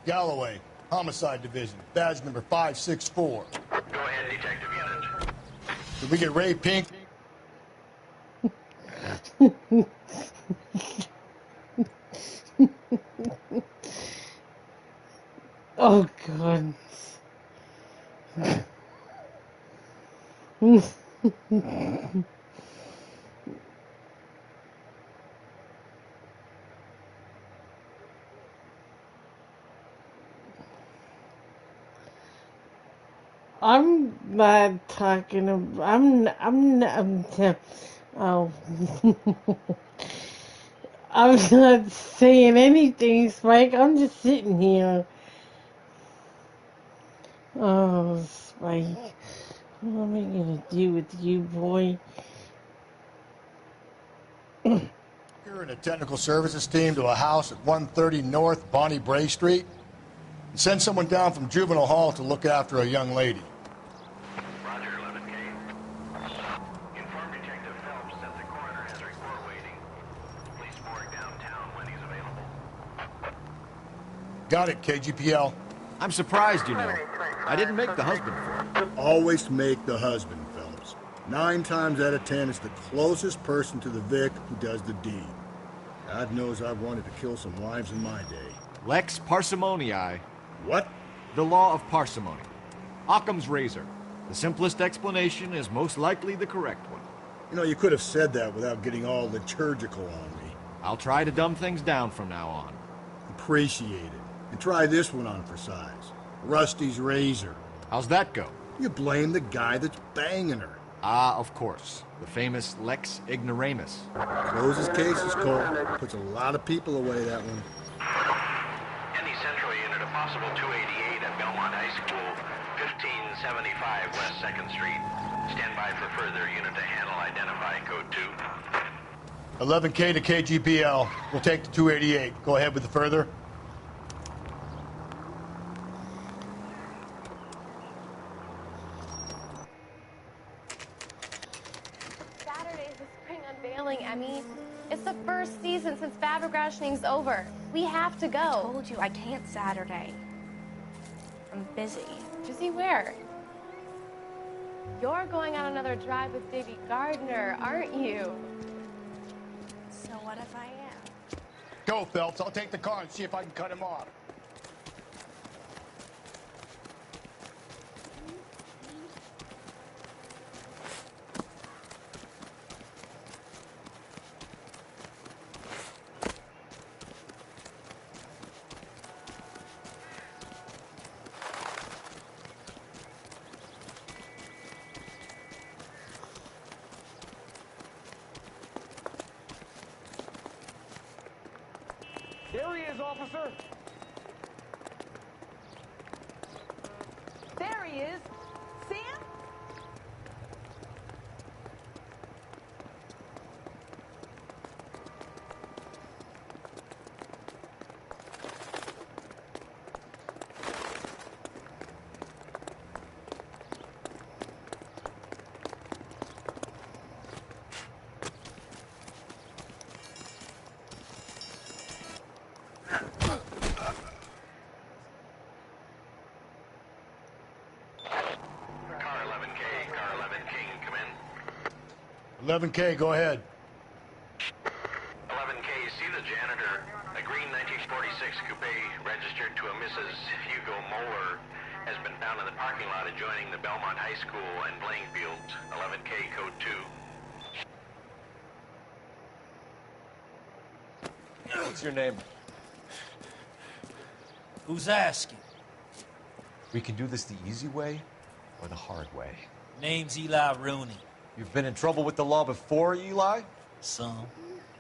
Galloway, Homicide Division, badge number 564. Go ahead, Detective Unit. Did we get Ray Pink? Oh, God. I'm not talking about, oh. I'm not saying anything, Spike. I'm just sitting here. Oh, Spike. What am I gonna do with you, boy? You're in a technical services team to a house at 130 North Bonnie Bray Street. And send someone down from Juvenile Hall to look after a young lady. Roger, 11K. Inform Detective Phelps that the coroner has a report waiting. Police morgue downtown when he's available. Got it, KGPL. I'm surprised, you know. I didn't make the husband for it. Always make the husband, Phelps. 9 times out of 10, it's the closest person to the Vic who does the deed. God knows I've wanted to kill some wives in my day. Lex parsimoniae. What? The law of parsimony. Occam's razor. The simplest explanation is most likely the correct one. You know, you could have said that without getting all liturgical on me. I'll try to dumb things down from now on. Appreciate it. And try this one on for size. Rusty's razor. How's that go? You blame the guy that's banging her. Ah, of course. The famous Lex Ignoramus. Closes cases, Cole. Puts a lot of people away, that one. Any Central Unit, a possible 288 at Belmont High School, 1575 West 2nd Street. Stand by for further unit to handle. Identify code 2. 11K to KGPL. We'll take the 288. Go ahead with the further. Saturday's the spring unveiling, Emmy. It's the first season since Fabergrashing's over. We have to go. I told you I can't Saturday. I'm busy. Busy where? You're going on another drive with Davy Gardner, aren't you? So what if I am? Go, Phelps. I'll take the car and see if I can cut him off. There he is, officer. There he is. Sam? Car 11K, car 11 King, come in. 11K, go ahead. 11K, see the janitor. A green 1946 coupe registered to a Mrs. Hugo Moeller has been found in the parking lot adjoining the Belmont High School and playing fields. 11K, code 2. What's your name? Who's asking? We can do this the easy way or the hard way. Name's Eli Rooney. You've been in trouble with the law before, Eli? Some.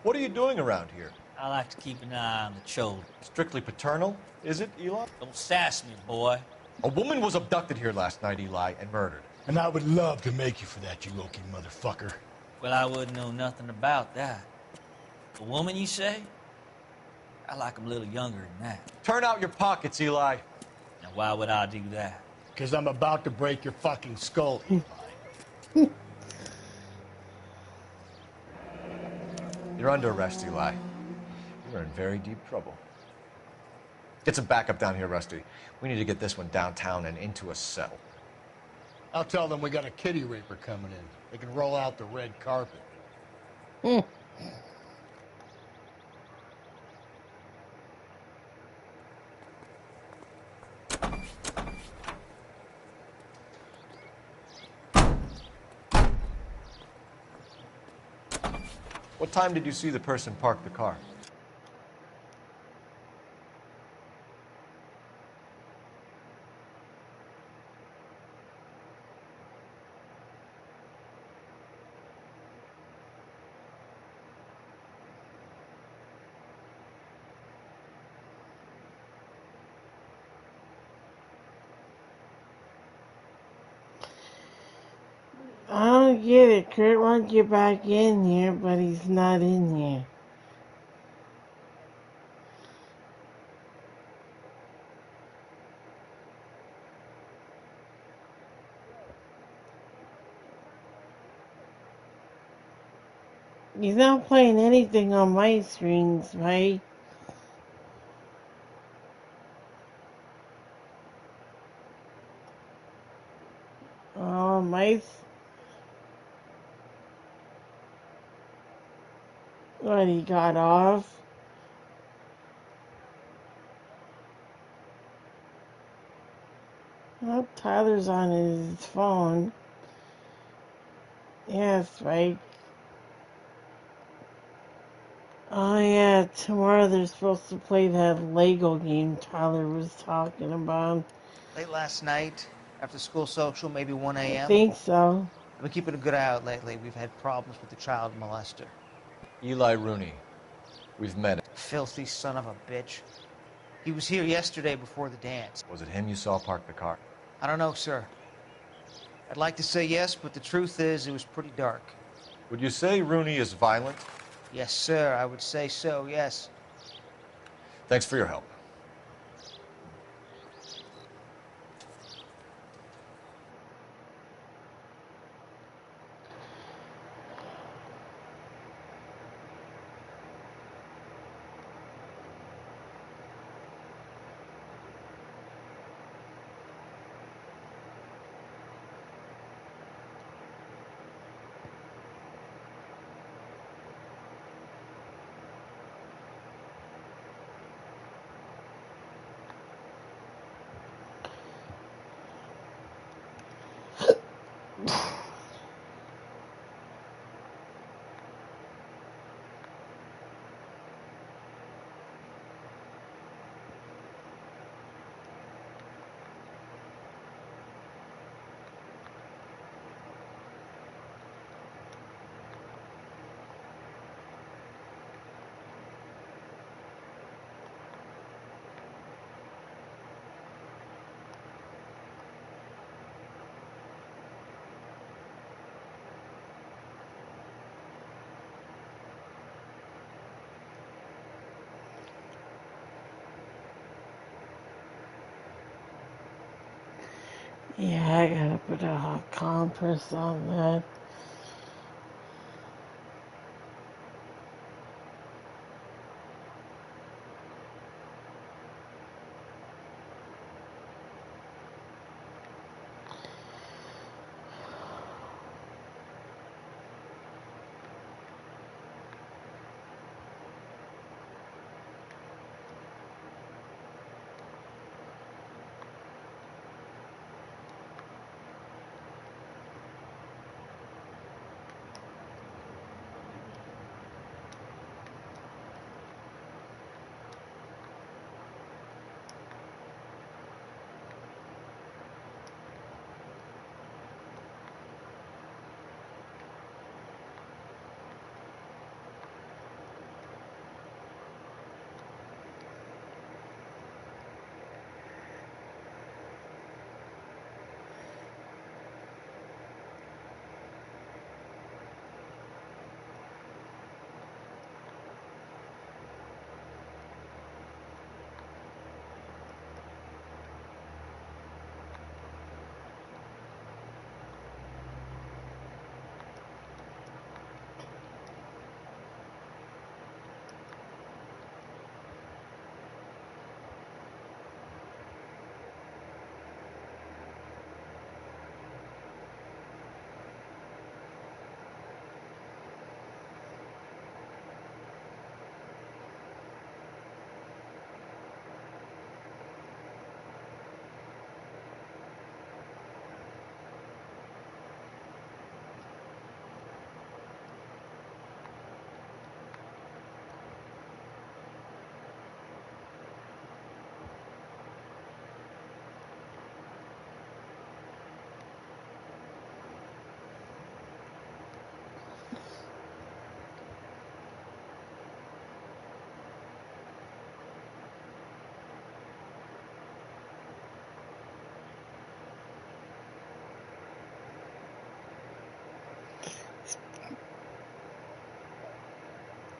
What are you doing around here? I like to keep an eye on the children. Strictly paternal, is it, Eli? Don't sass me, boy. A woman was abducted here last night, Eli, and murdered. And I would love to make you for that, you low-key motherfucker. Well, I wouldn't know nothing about that. A woman, you say? I like 'em a little younger than that. Turn out your pockets, Eli. Now, why would I do that? Because I'm about to break your fucking skull, Eli. You're under arrest, Eli. You're in very deep trouble. Get some backup down here, Rusty. We need to get this one downtown and into a cell. I'll tell them we got a kitty raper coming in. They can roll out the red carpet. What time did you see the person park the car? I don't get it. Kurt wants you back in here, but he's not in here. He's not playing anything on my screens, right? Oh, what, he got off? Well, Tyler's on his phone. Yes, right. Oh yeah, tomorrow they're supposed to play that Lego game Tyler was talking about. Late last night, after school social, maybe 1 I a.m. think so. I've been keeping a good eye out lately. We've had problems with the child molester. Eli Rooney. We've met him. Filthy son of a bitch. He was here yesterday before the dance. Was it him you saw park the car? I don't know, sir. I'd like to say yes, but the truth is it was pretty dark. Would you say Rooney is violent? Yes, sir, I would say so, yes. Thanks for your help. Yeah, I gotta put a hot compress on that.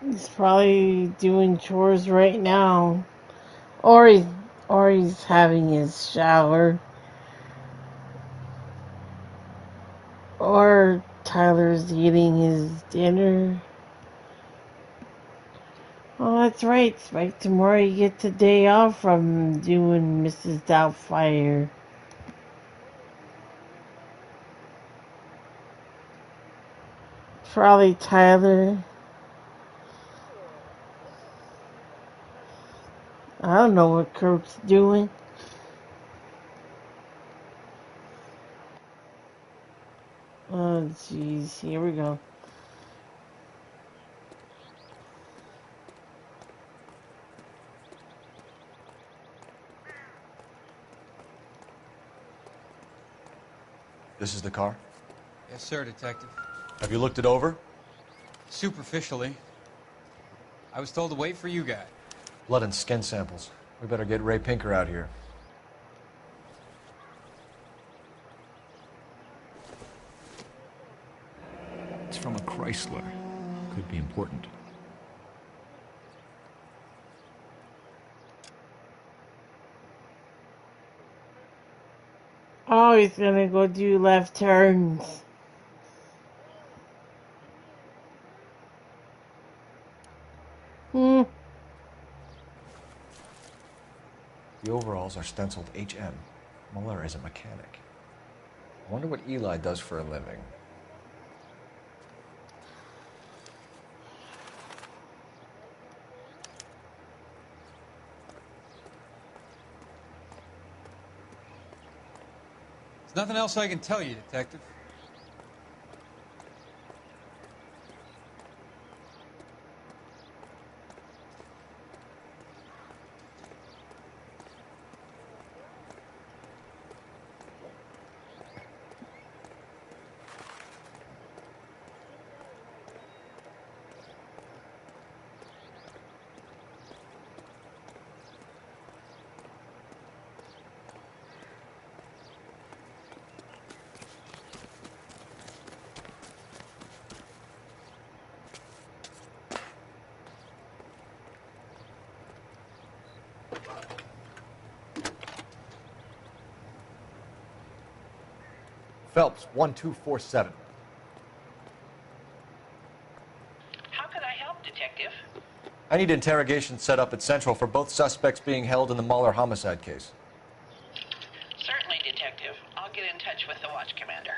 He's probably doing chores right now. Or he's having his shower. Or Tyler's eating his dinner. Oh, that's right. Spike, tomorrow you get the day off from doing Mrs. Doubtfire. Probably Tyler. I don't know what Kurt's doing. Oh, jeez. Here we go. This is the car? Yes, sir, Detective. Have you looked it over? Superficially. I was told to wait for you guys. Blood and skin samples. We better get Ray Pinker out here. It's from a Chrysler. Could be important. Oh, he's gonna go do left turns. Hmm. The overalls are stenciled HM. Muller is a mechanic. I wonder what Eli does for a living. There's nothing else I can tell you, Detective. Phelps, 1247. How can I help, Detective? I need interrogation set up at Central for both suspects being held in the Muller homicide case. Certainly, Detective. I'll get in touch with the watch commander.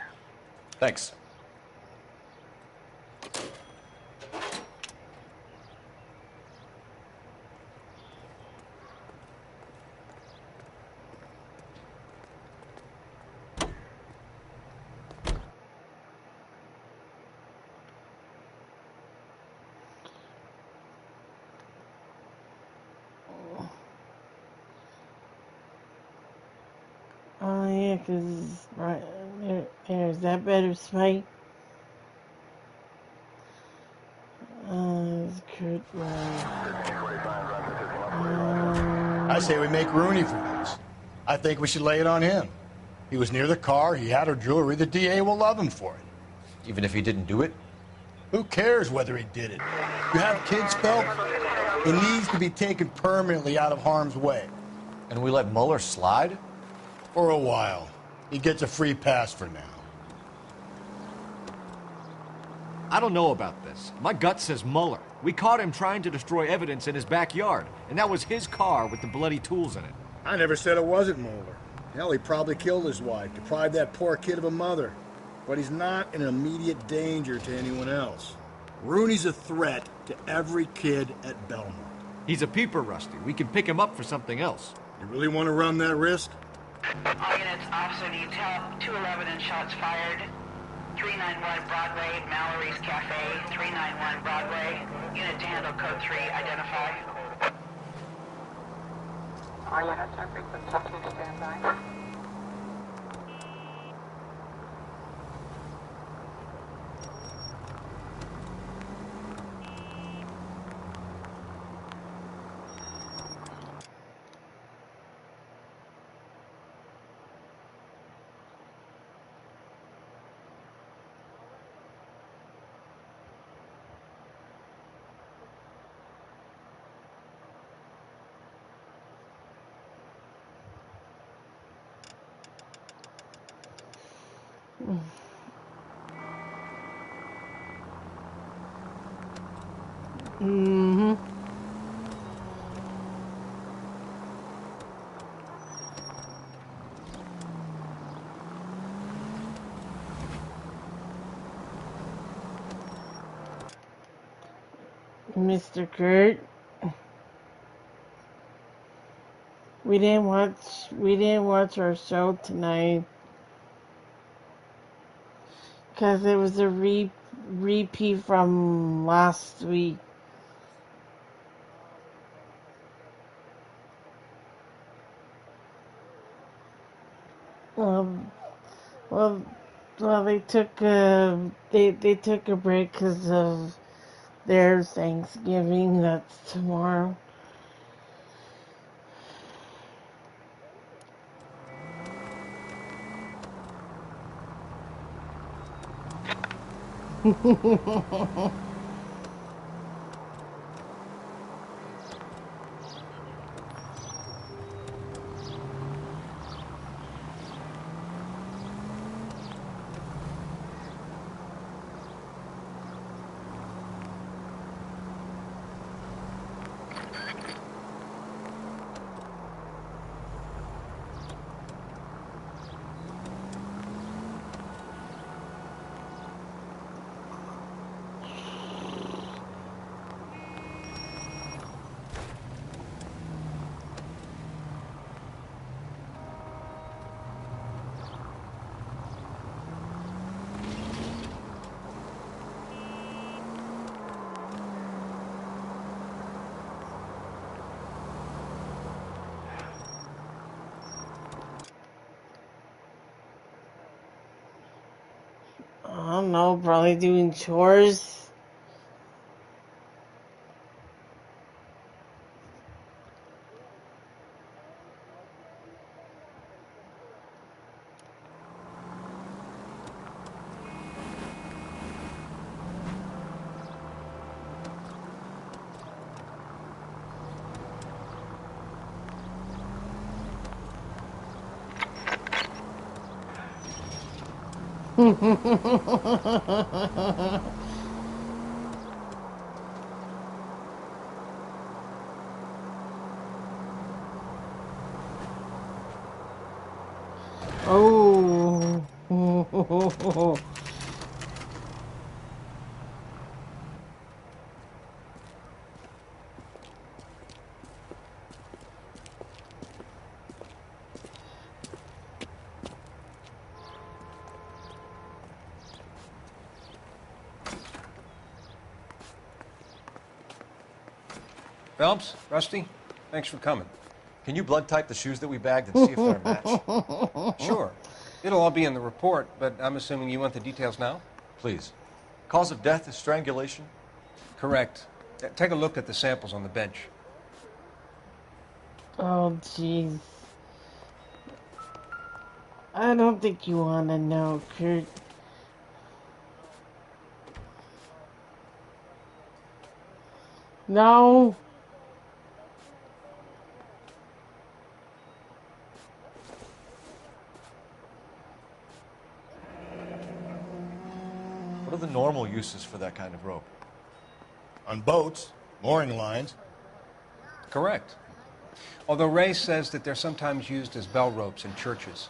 Thanks. Oh, yeah, 'cause right there's that better Spike. It's Kurt I say we make Rooney for this. I think we should lay it on him. He was near the car, he had her jewelry, the DA will love him for it. Even if he didn't do it? Who cares whether he did it? You have kids, Phelps? He needs to be taken permanently out of harm's way. And we let Muller slide? For a while. He gets a free pass for now. I don't know about this. My gut says Muller. We caught him trying to destroy evidence in his backyard, and that was his car with the bloody tools in it. I never said it wasn't Muller. Hell, he probably killed his wife, deprived that poor kid of a mother. But he's not in immediate danger to anyone else. Rooney's a threat to every kid at Belmont. He's a peeper, Rusty. We can pick him up for something else. You really want to run that risk? All units, officer needs help. 211 and shots fired. 391 Broadway, Mallory's Cafe. 391 Broadway. Unit to handle code 3, identify. All units are frequency 2 standby. Mm-hmm. Mr. Kurt, we didn't watch our show tonight because it was a repeat from last week. Um, well, well, they took a break because of their Thanksgiving. That's tomorrow. I don't know, probably doing chores. Oh. Phelps, Rusty, thanks for coming. Can you blood type the shoes that we bagged and see if they're a match? Sure. It'll all be in the report, but I'm assuming you want the details now? Please. Cause of death is strangulation? Correct. Take a look at the samples on the bench. Oh, jeez. I don't think you want to know, Kurt. No. What are the normal uses for that kind of rope? On boats, mooring lines. Correct. Although Ray says that they're sometimes used as bell ropes in churches.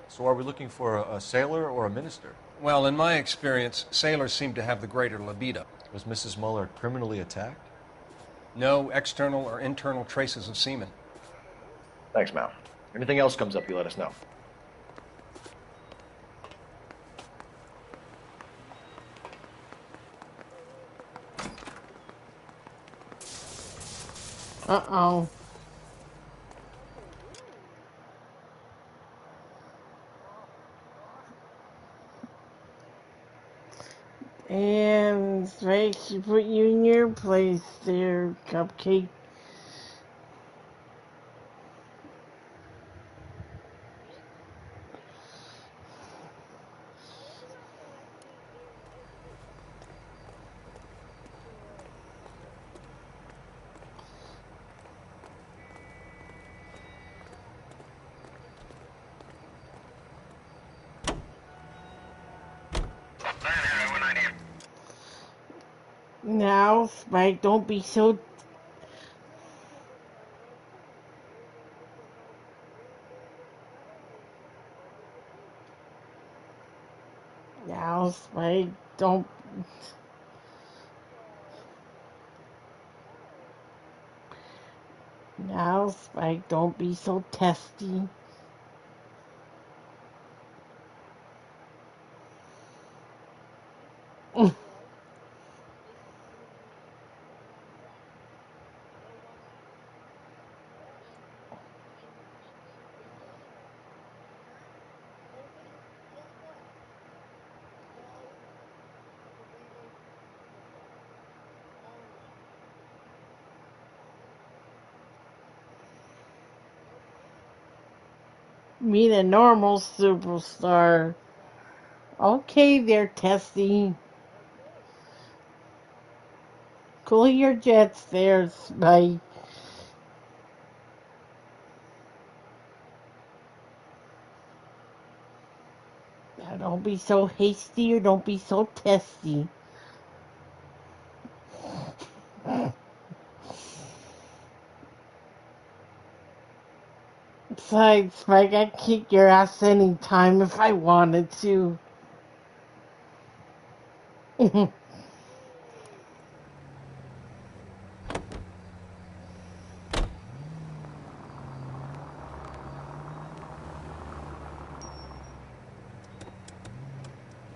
So are we looking for a sailor or a minister? Well, in my experience, sailors seem to have the greater libido. Was Mrs. Muller criminally attacked? No external or internal traces of semen. Thanks, Mal. Anything else comes up, you let us know. Uh-oh. And right, she put you in your place there, Cupcake. Now, Spike, don't be so... Now, Spike, don't... Now, Spike, don't be so testy. Meet a normal superstar. Okay, they're testy. Cool your jets there, Spike. Now, don't be so hasty or don't be so testy. Besides, Spike, I'd kick your ass anytime if I wanted to. Oh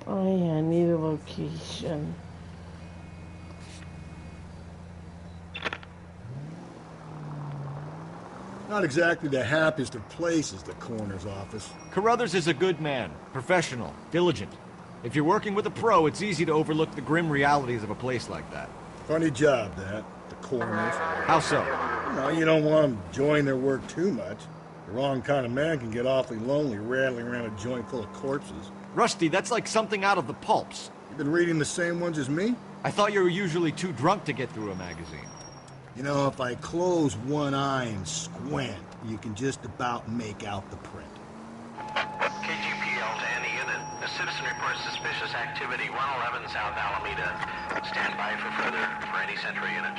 yeah, I need a location. Not exactly the happiest of places, the coroner's office. Carruthers is a good man, professional, diligent. If you're working with a pro, it's easy to overlook the grim realities of a place like that. Funny job, that. The coroner's. How so? Well, you don't want them enjoying their work too much. The wrong kind of man can get awfully lonely rattling around a joint full of corpses. Rusty, that's like something out of the pulps. You been reading the same ones as me? I thought you were usually too drunk to get through a magazine. You know, if I close one eye and squint, you can just about make out the print. KGPL to any unit. A citizen reports suspicious activity 111 South Alameda. Stand by for further for any Central unit.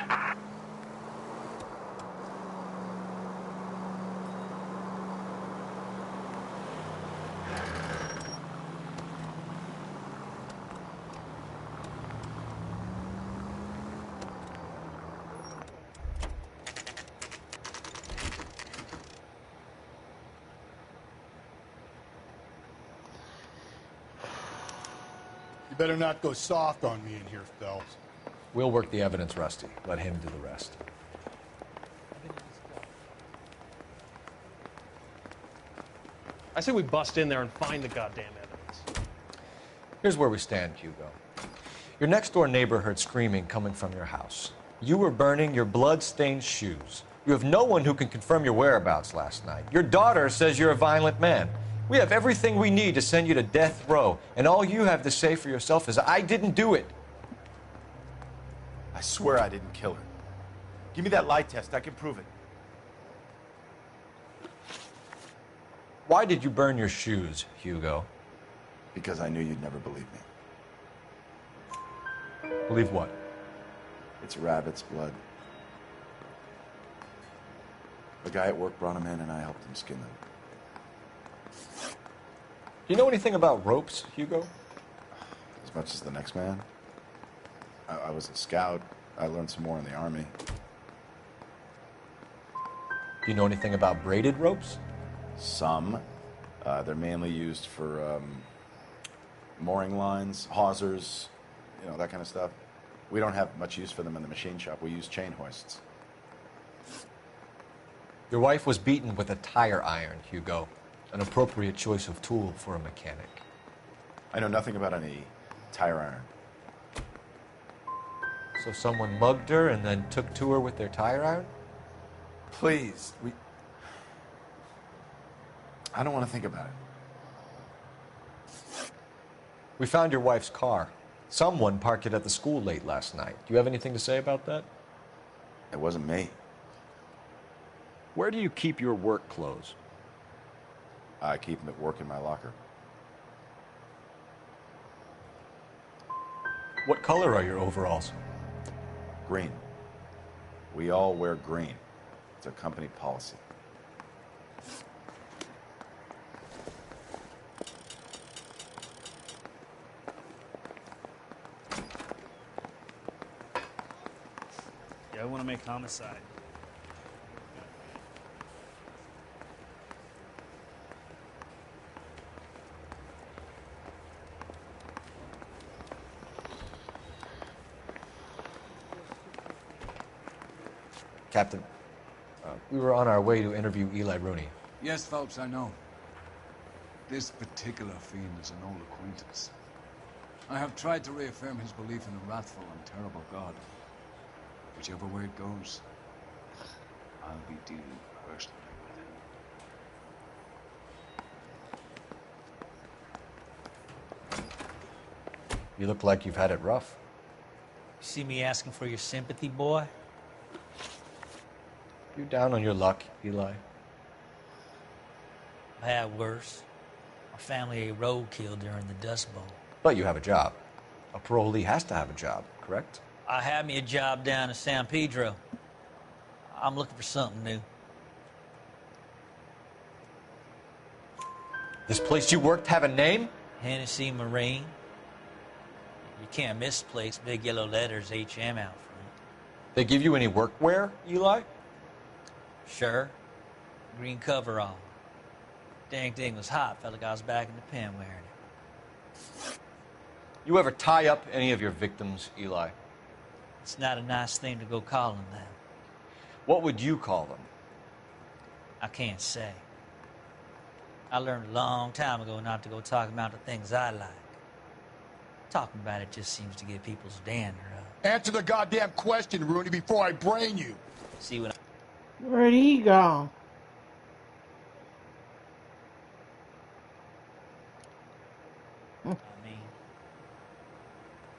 You better not go soft on me in here, Phelps. We'll work the evidence, Rusty. Let him do the rest. I say we bust in there and find the goddamn evidence. Here's where we stand, Hugo. Your next-door neighbor heard screaming coming from your house. You were burning your blood-stained shoes. You have no one who can confirm your whereabouts last night. Your daughter says you're a violent man. We have everything we need to send you to death row, and all you have to say for yourself is, I didn't do it. I swear I didn't kill her. Give me that lie test. I can prove it. Why did you burn your shoes, Hugo? Because I knew you'd never believe me. Believe what? It's rabbit's blood. The guy at work brought him in, and I helped him skin them. Do you know anything about ropes, Hugo? As much as the next man. I was a scout. I learned some more in the Army. Do you know anything about braided ropes? Some. They're mainly used for mooring lines, hawsers, you know, that kind of stuff. We don't have much use for them in the machine shop. We use chain hoists. Your wife was beaten with a tire iron, Hugo. An appropriate choice of tool for a mechanic. I know nothing about any tire iron. So someone mugged her and then took to her with their tire iron? Please, I don't want to think about it. We found your wife's car. Someone parked it at the school late last night. Do you have anything to say about that? It wasn't me. Where do you keep your work clothes? I keep them at work in my locker. What color are your overalls? Green. We all wear green. It's a company policy. Yeah, I want to make homicide. Captain, we were on our way to interview Eli Rooney. Yes, Phelps, I know. This particular fiend is an old acquaintance. I have tried to reaffirm his belief in a wrathful and terrible God. Whichever way it goes, I'll be dealing personally with him. You look like you've had it rough. You see me asking for your sympathy, boy? You down on your luck, Eli? I had worse. My family ate roadkill during the Dust Bowl. But you have a job. A parolee has to have a job, correct? I had me a job down in San Pedro. I'm looking for something new. This place you worked have a name? Hennessy Marine. You can't misplace big yellow letters HM out front. They give you any workwear, Eli? Sure. Green coverall. Dang thing was hot. Felt like I was back in the pen wearing it. You ever tie up any of your victims, Eli? It's not a nice thing to go calling them. What would you call them? I can't say. I learned a long time ago not to go talking about the things I like. Talking about it just seems to get people's dander up. Answer the goddamn question, Rooney, before I brain you. See what Where'd he go? I mean?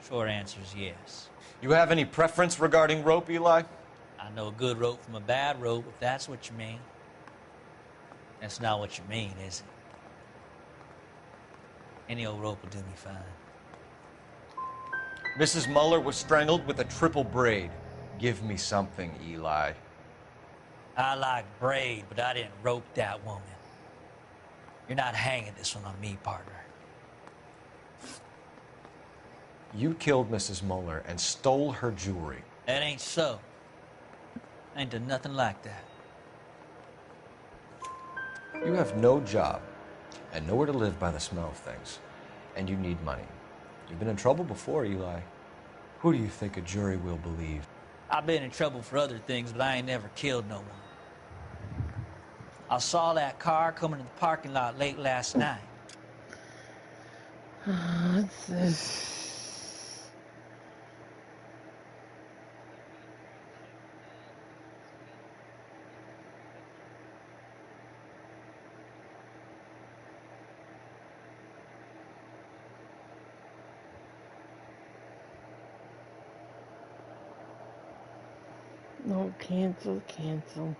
Short answer is yes. You have any preference regarding rope, Eli? I know a good rope from a bad rope, if that's what you mean. That's not what you mean, is it? Any old rope will do me fine. Mrs. Muller was strangled with a triple braid. Give me something, Eli. I like braid, but I didn't rope that woman. You're not hanging this one on me, partner. You killed Mrs. Muller and stole her jewelry. That ain't so. I ain't done nothing like that. You have no job and nowhere to live by the smell of things. And you need money. You've been in trouble before, Eli. Who do you think a jury will believe? I've been in trouble for other things, but I ain't never killed no one. I saw that car coming to the parking lot late last night. What's this? No, cancel, cancel.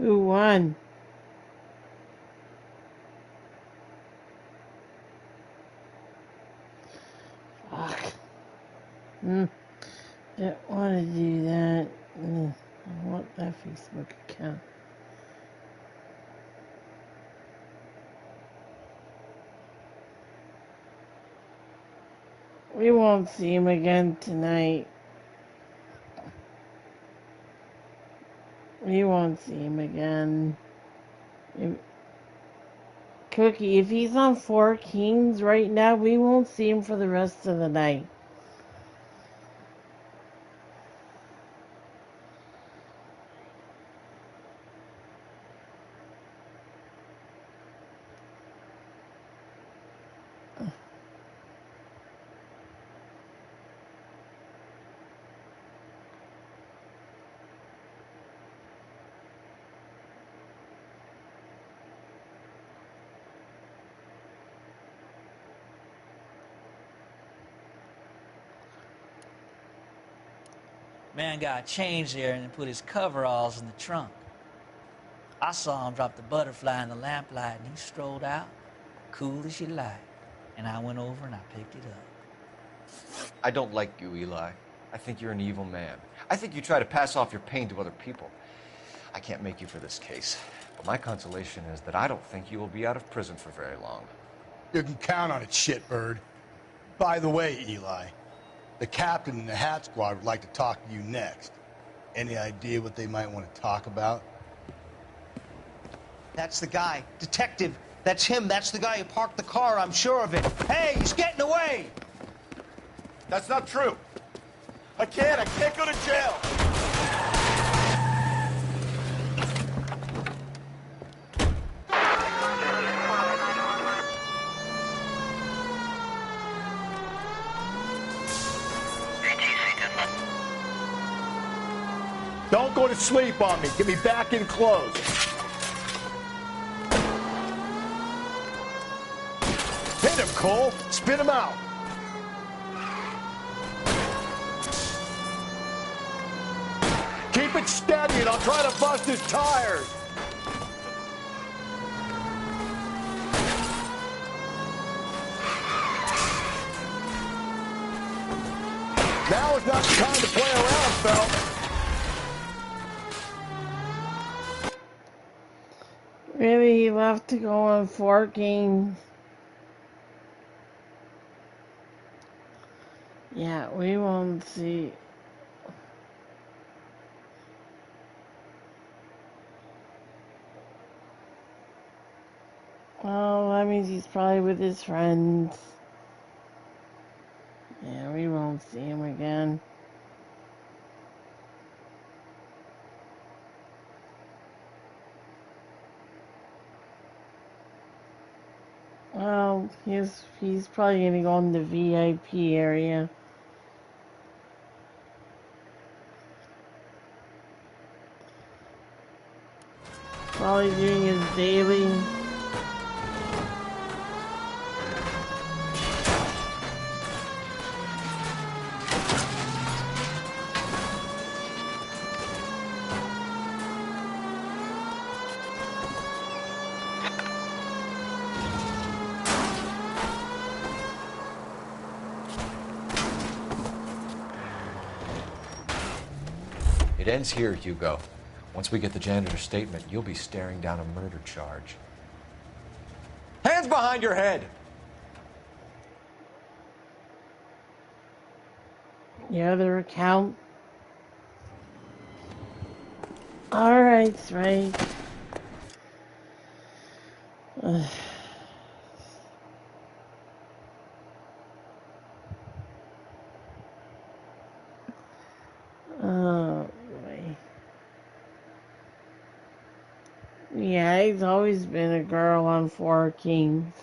Who won? Fuck. Don't want to do that. I want that Facebook account. We won't see him again tonight. We won't see him again. Cookie, if he's on Four Kings right now, we won't see him for the rest of the night. Man got changed there and then put his coveralls in the trunk. I saw him drop the butterfly in the lamplight and he strolled out, cool as you like. And I went over and I picked it up. I don't like you, Eli. I think you're an evil man. I think you try to pass off your pain to other people. I can't make you for this case, but my consolation is that I don't think you will be out of prison for very long. You can count on it, shitbird. By the way, Eli, the captain and the Hat Squad would like to talk to you next. Any idea what they might want to talk about? That's the guy. Detective, that's him. That's the guy who parked the car, I'm sure of it. Hey, he's getting away! That's not true. I can't go to jail. Don't go to sleep on me. Get me back in close. Hit him, Cole. Spit him out. Keep it steady and I'll try to bust his tires. Now is not the time to play around, Phelps. Really, he left to go on 4 games. Yeah, we won't see. Well, that means he's probably with his friends. Yeah, we won't see him again. Well, he's probably gonna go in the VIP area. Probably doing his daily. It ends here, Hugo. Once we get the janitor's statement, you'll be staring down a murder charge. Hands behind your head! Your other account. Alright, right. Oh boy. Yeah, he's always been a girl on 4 Kings.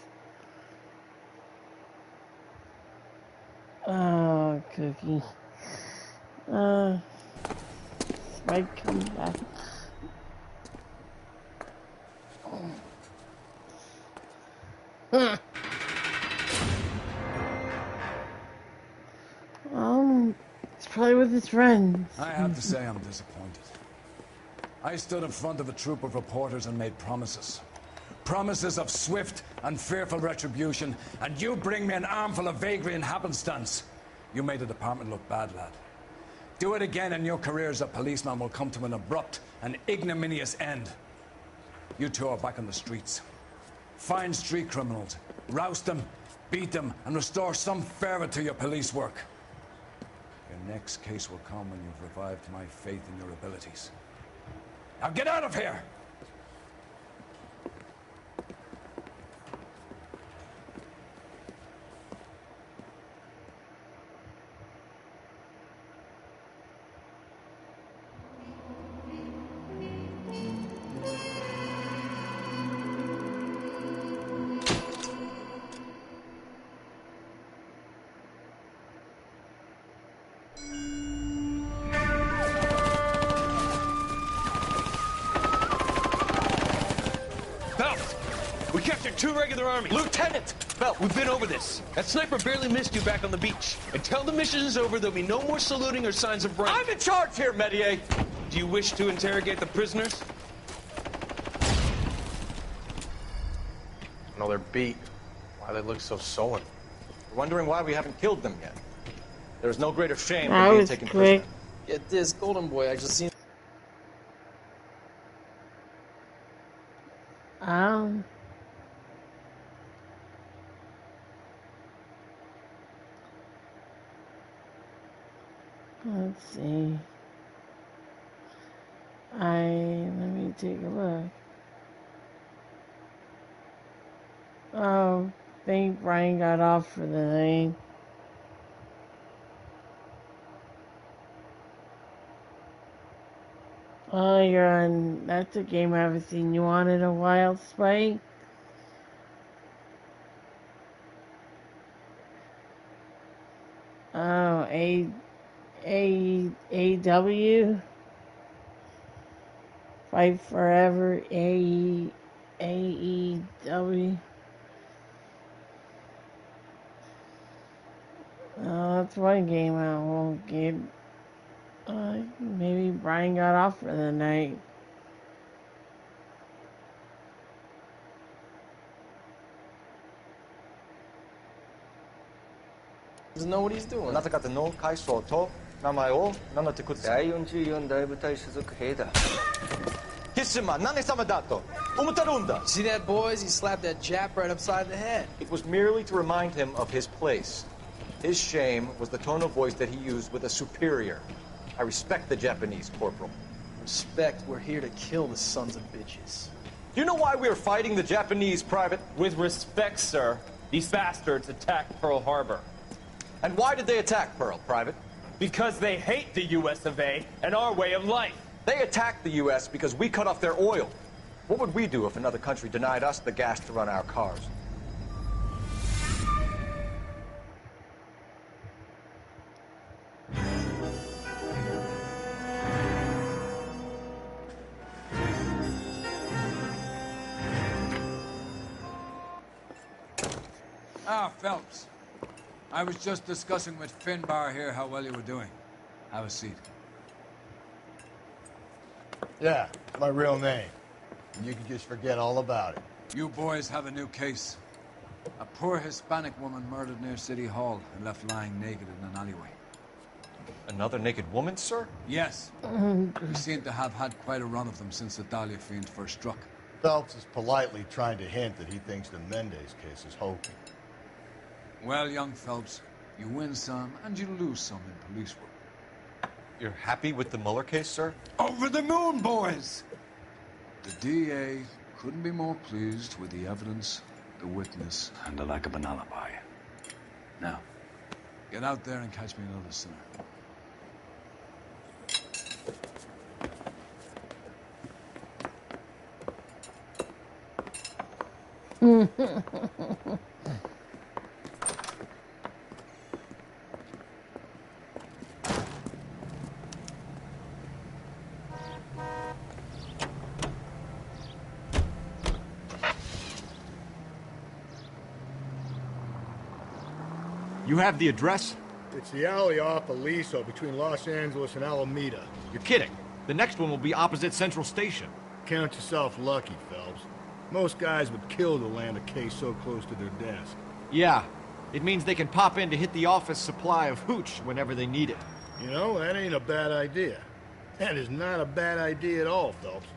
Oh, Cookie. Spike come back. He's probably with his friends. I have to say I'm disappointed. I stood in front of a troop of reporters and made promises. Promises of swift and fearful retribution, and you bring me an armful of vagary and happenstance. You made the department look bad, lad. Do it again and your career as a policeman will come to an abrupt and ignominious end. You two are back on the streets. Find street criminals, roust them, beat them, and restore some fervor to your police work. Your next case will come when you've revived my faith in your abilities. Now get out of here! 2 regular army. Lieutenant! Well, we've been over this. That sniper barely missed you back on the beach. Until the mission is over, there'll be no more saluting or signs of rank. I'm in charge here, Medier! Do you wish to interrogate the prisoners? No, they're beat. Why they look so sullen? We're wondering why we haven't killed them yet. There's no greater shame That than being was taken quick. prisoner. Get this, Golden Boy actually seen. Let's see. Let me take a look. Oh, I think Brian got off for the night. Oh, you're on. That's a game I haven't seen you on in a while, Spike. Oh, AEW. Fight Forever, AEW. That's one game I won't get. Maybe Brian got off for the night. Doesn't know what he's doing. あなた方の階層と名前を名乗ってください。第44大部隊所属兵だ。貴様、何様だと思ってるんだ。 See that, boys? He slapped that Jap right upside the head. It was merely to remind him of his place. His shame was the tone of voice that he used with a superior. I respect the Japanese, Corporal. Respect, we're here to kill the sons of bitches. Do you know why we are fighting the Japanese, Private? With respect, sir, these bastards attacked Pearl Harbor. And why did they attack Pearl, Private? Because they hate the US of A and our way of life. They attacked the US because we cut off their oil. What would we do if another country denied us the gas to run our cars? Ah, Phelps. I was just discussing with Finbar here how well you were doing. Have a seat. Yeah, my real name. And you can just forget all about it. You boys have a new case. A poor Hispanic woman murdered near City Hall and left lying naked in an alleyway. Another naked woman, sir? Yes. We seem to have had quite a run of them since the Dahlia fiend first struck. Phelps is politely trying to hint that he thinks the Mendez case is hokey. Well, young Phelps, you win some and you lose some in police work. You're happy with the Mueller case, sir? Over the moon, boys! The DA couldn't be more pleased with the evidence, the witness, and the lack of an alibi. Now, get out there and catch me another sinner. You have the address? It's the alley off Aliso between Los Angeles and Alameda. You're kidding. The next one will be opposite Central Station. Count yourself lucky, Phelps. Most guys would kill to land a case so close to their desk. Yeah. It means they can pop in to hit the office supply of hooch whenever they need it. You know, that ain't a bad idea. That is not a bad idea at all, Phelps.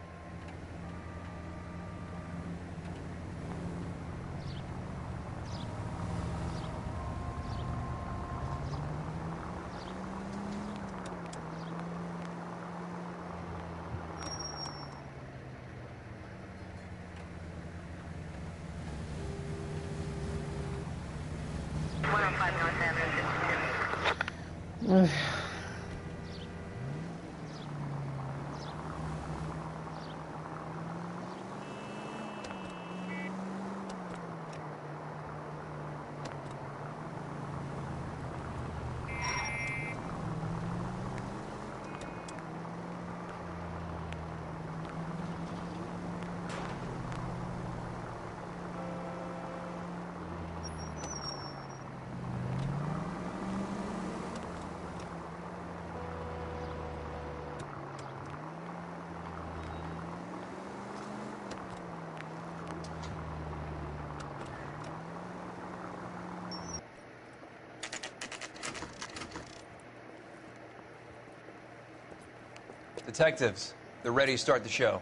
Detectives, they're ready to start the show.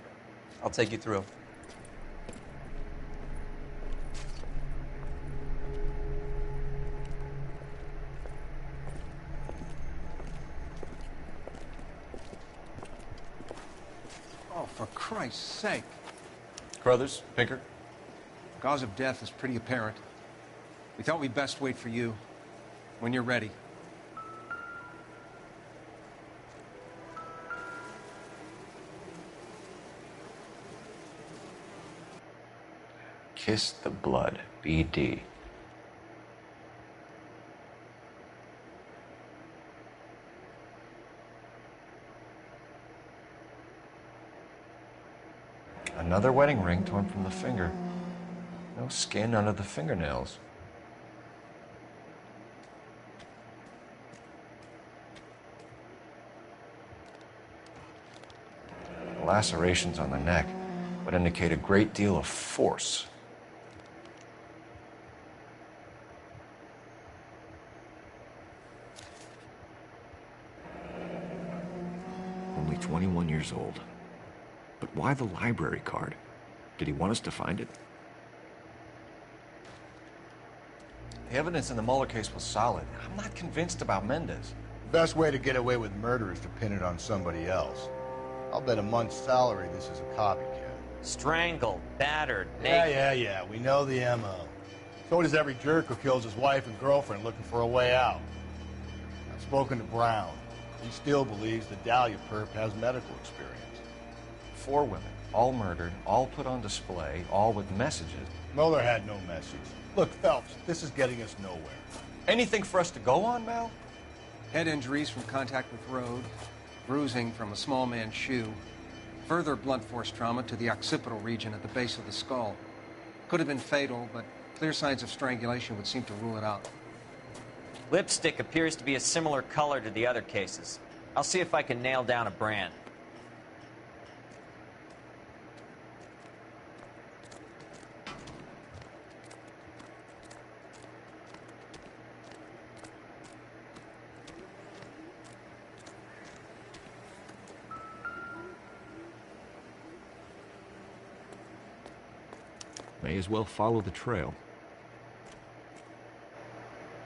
I'll take you through. Oh, for Christ's sake. Carruthers, Pinker. Cause of death is pretty apparent. We thought we'd best wait for you. When you're ready. Kiss the Blood, BD. Another wedding ring torn from the finger. No skin under the fingernails. The lacerations on the neck would indicate a great deal of force. Only 21 years old. But why the library card? Did he want us to find it? The evidence in the Mueller case was solid. I'm not convinced about Mendez. The best way to get away with murder is to pin it on somebody else. I'll bet a month's salary this is a copycat. Strangled, battered, Yeah. We know the M.O. So does every jerk who kills his wife and girlfriend looking for a way out. I've spoken to Brown. He still believes the Dahlia perp has medical experience. 4 women, all murdered, all put on display, all with messages. Mueller had no message. Look, Phelps, this is getting us nowhere. Anything for us to go on, Mel? Head injuries from contact with road, bruising from a small man's shoe, further blunt force trauma to the occipital region at the base of the skull. Could have been fatal, but clear signs of strangulation would seem to rule it out. Lipstick appears to be a similar color to the other cases. I'll see if I can nail down a brand. May as well follow the trail.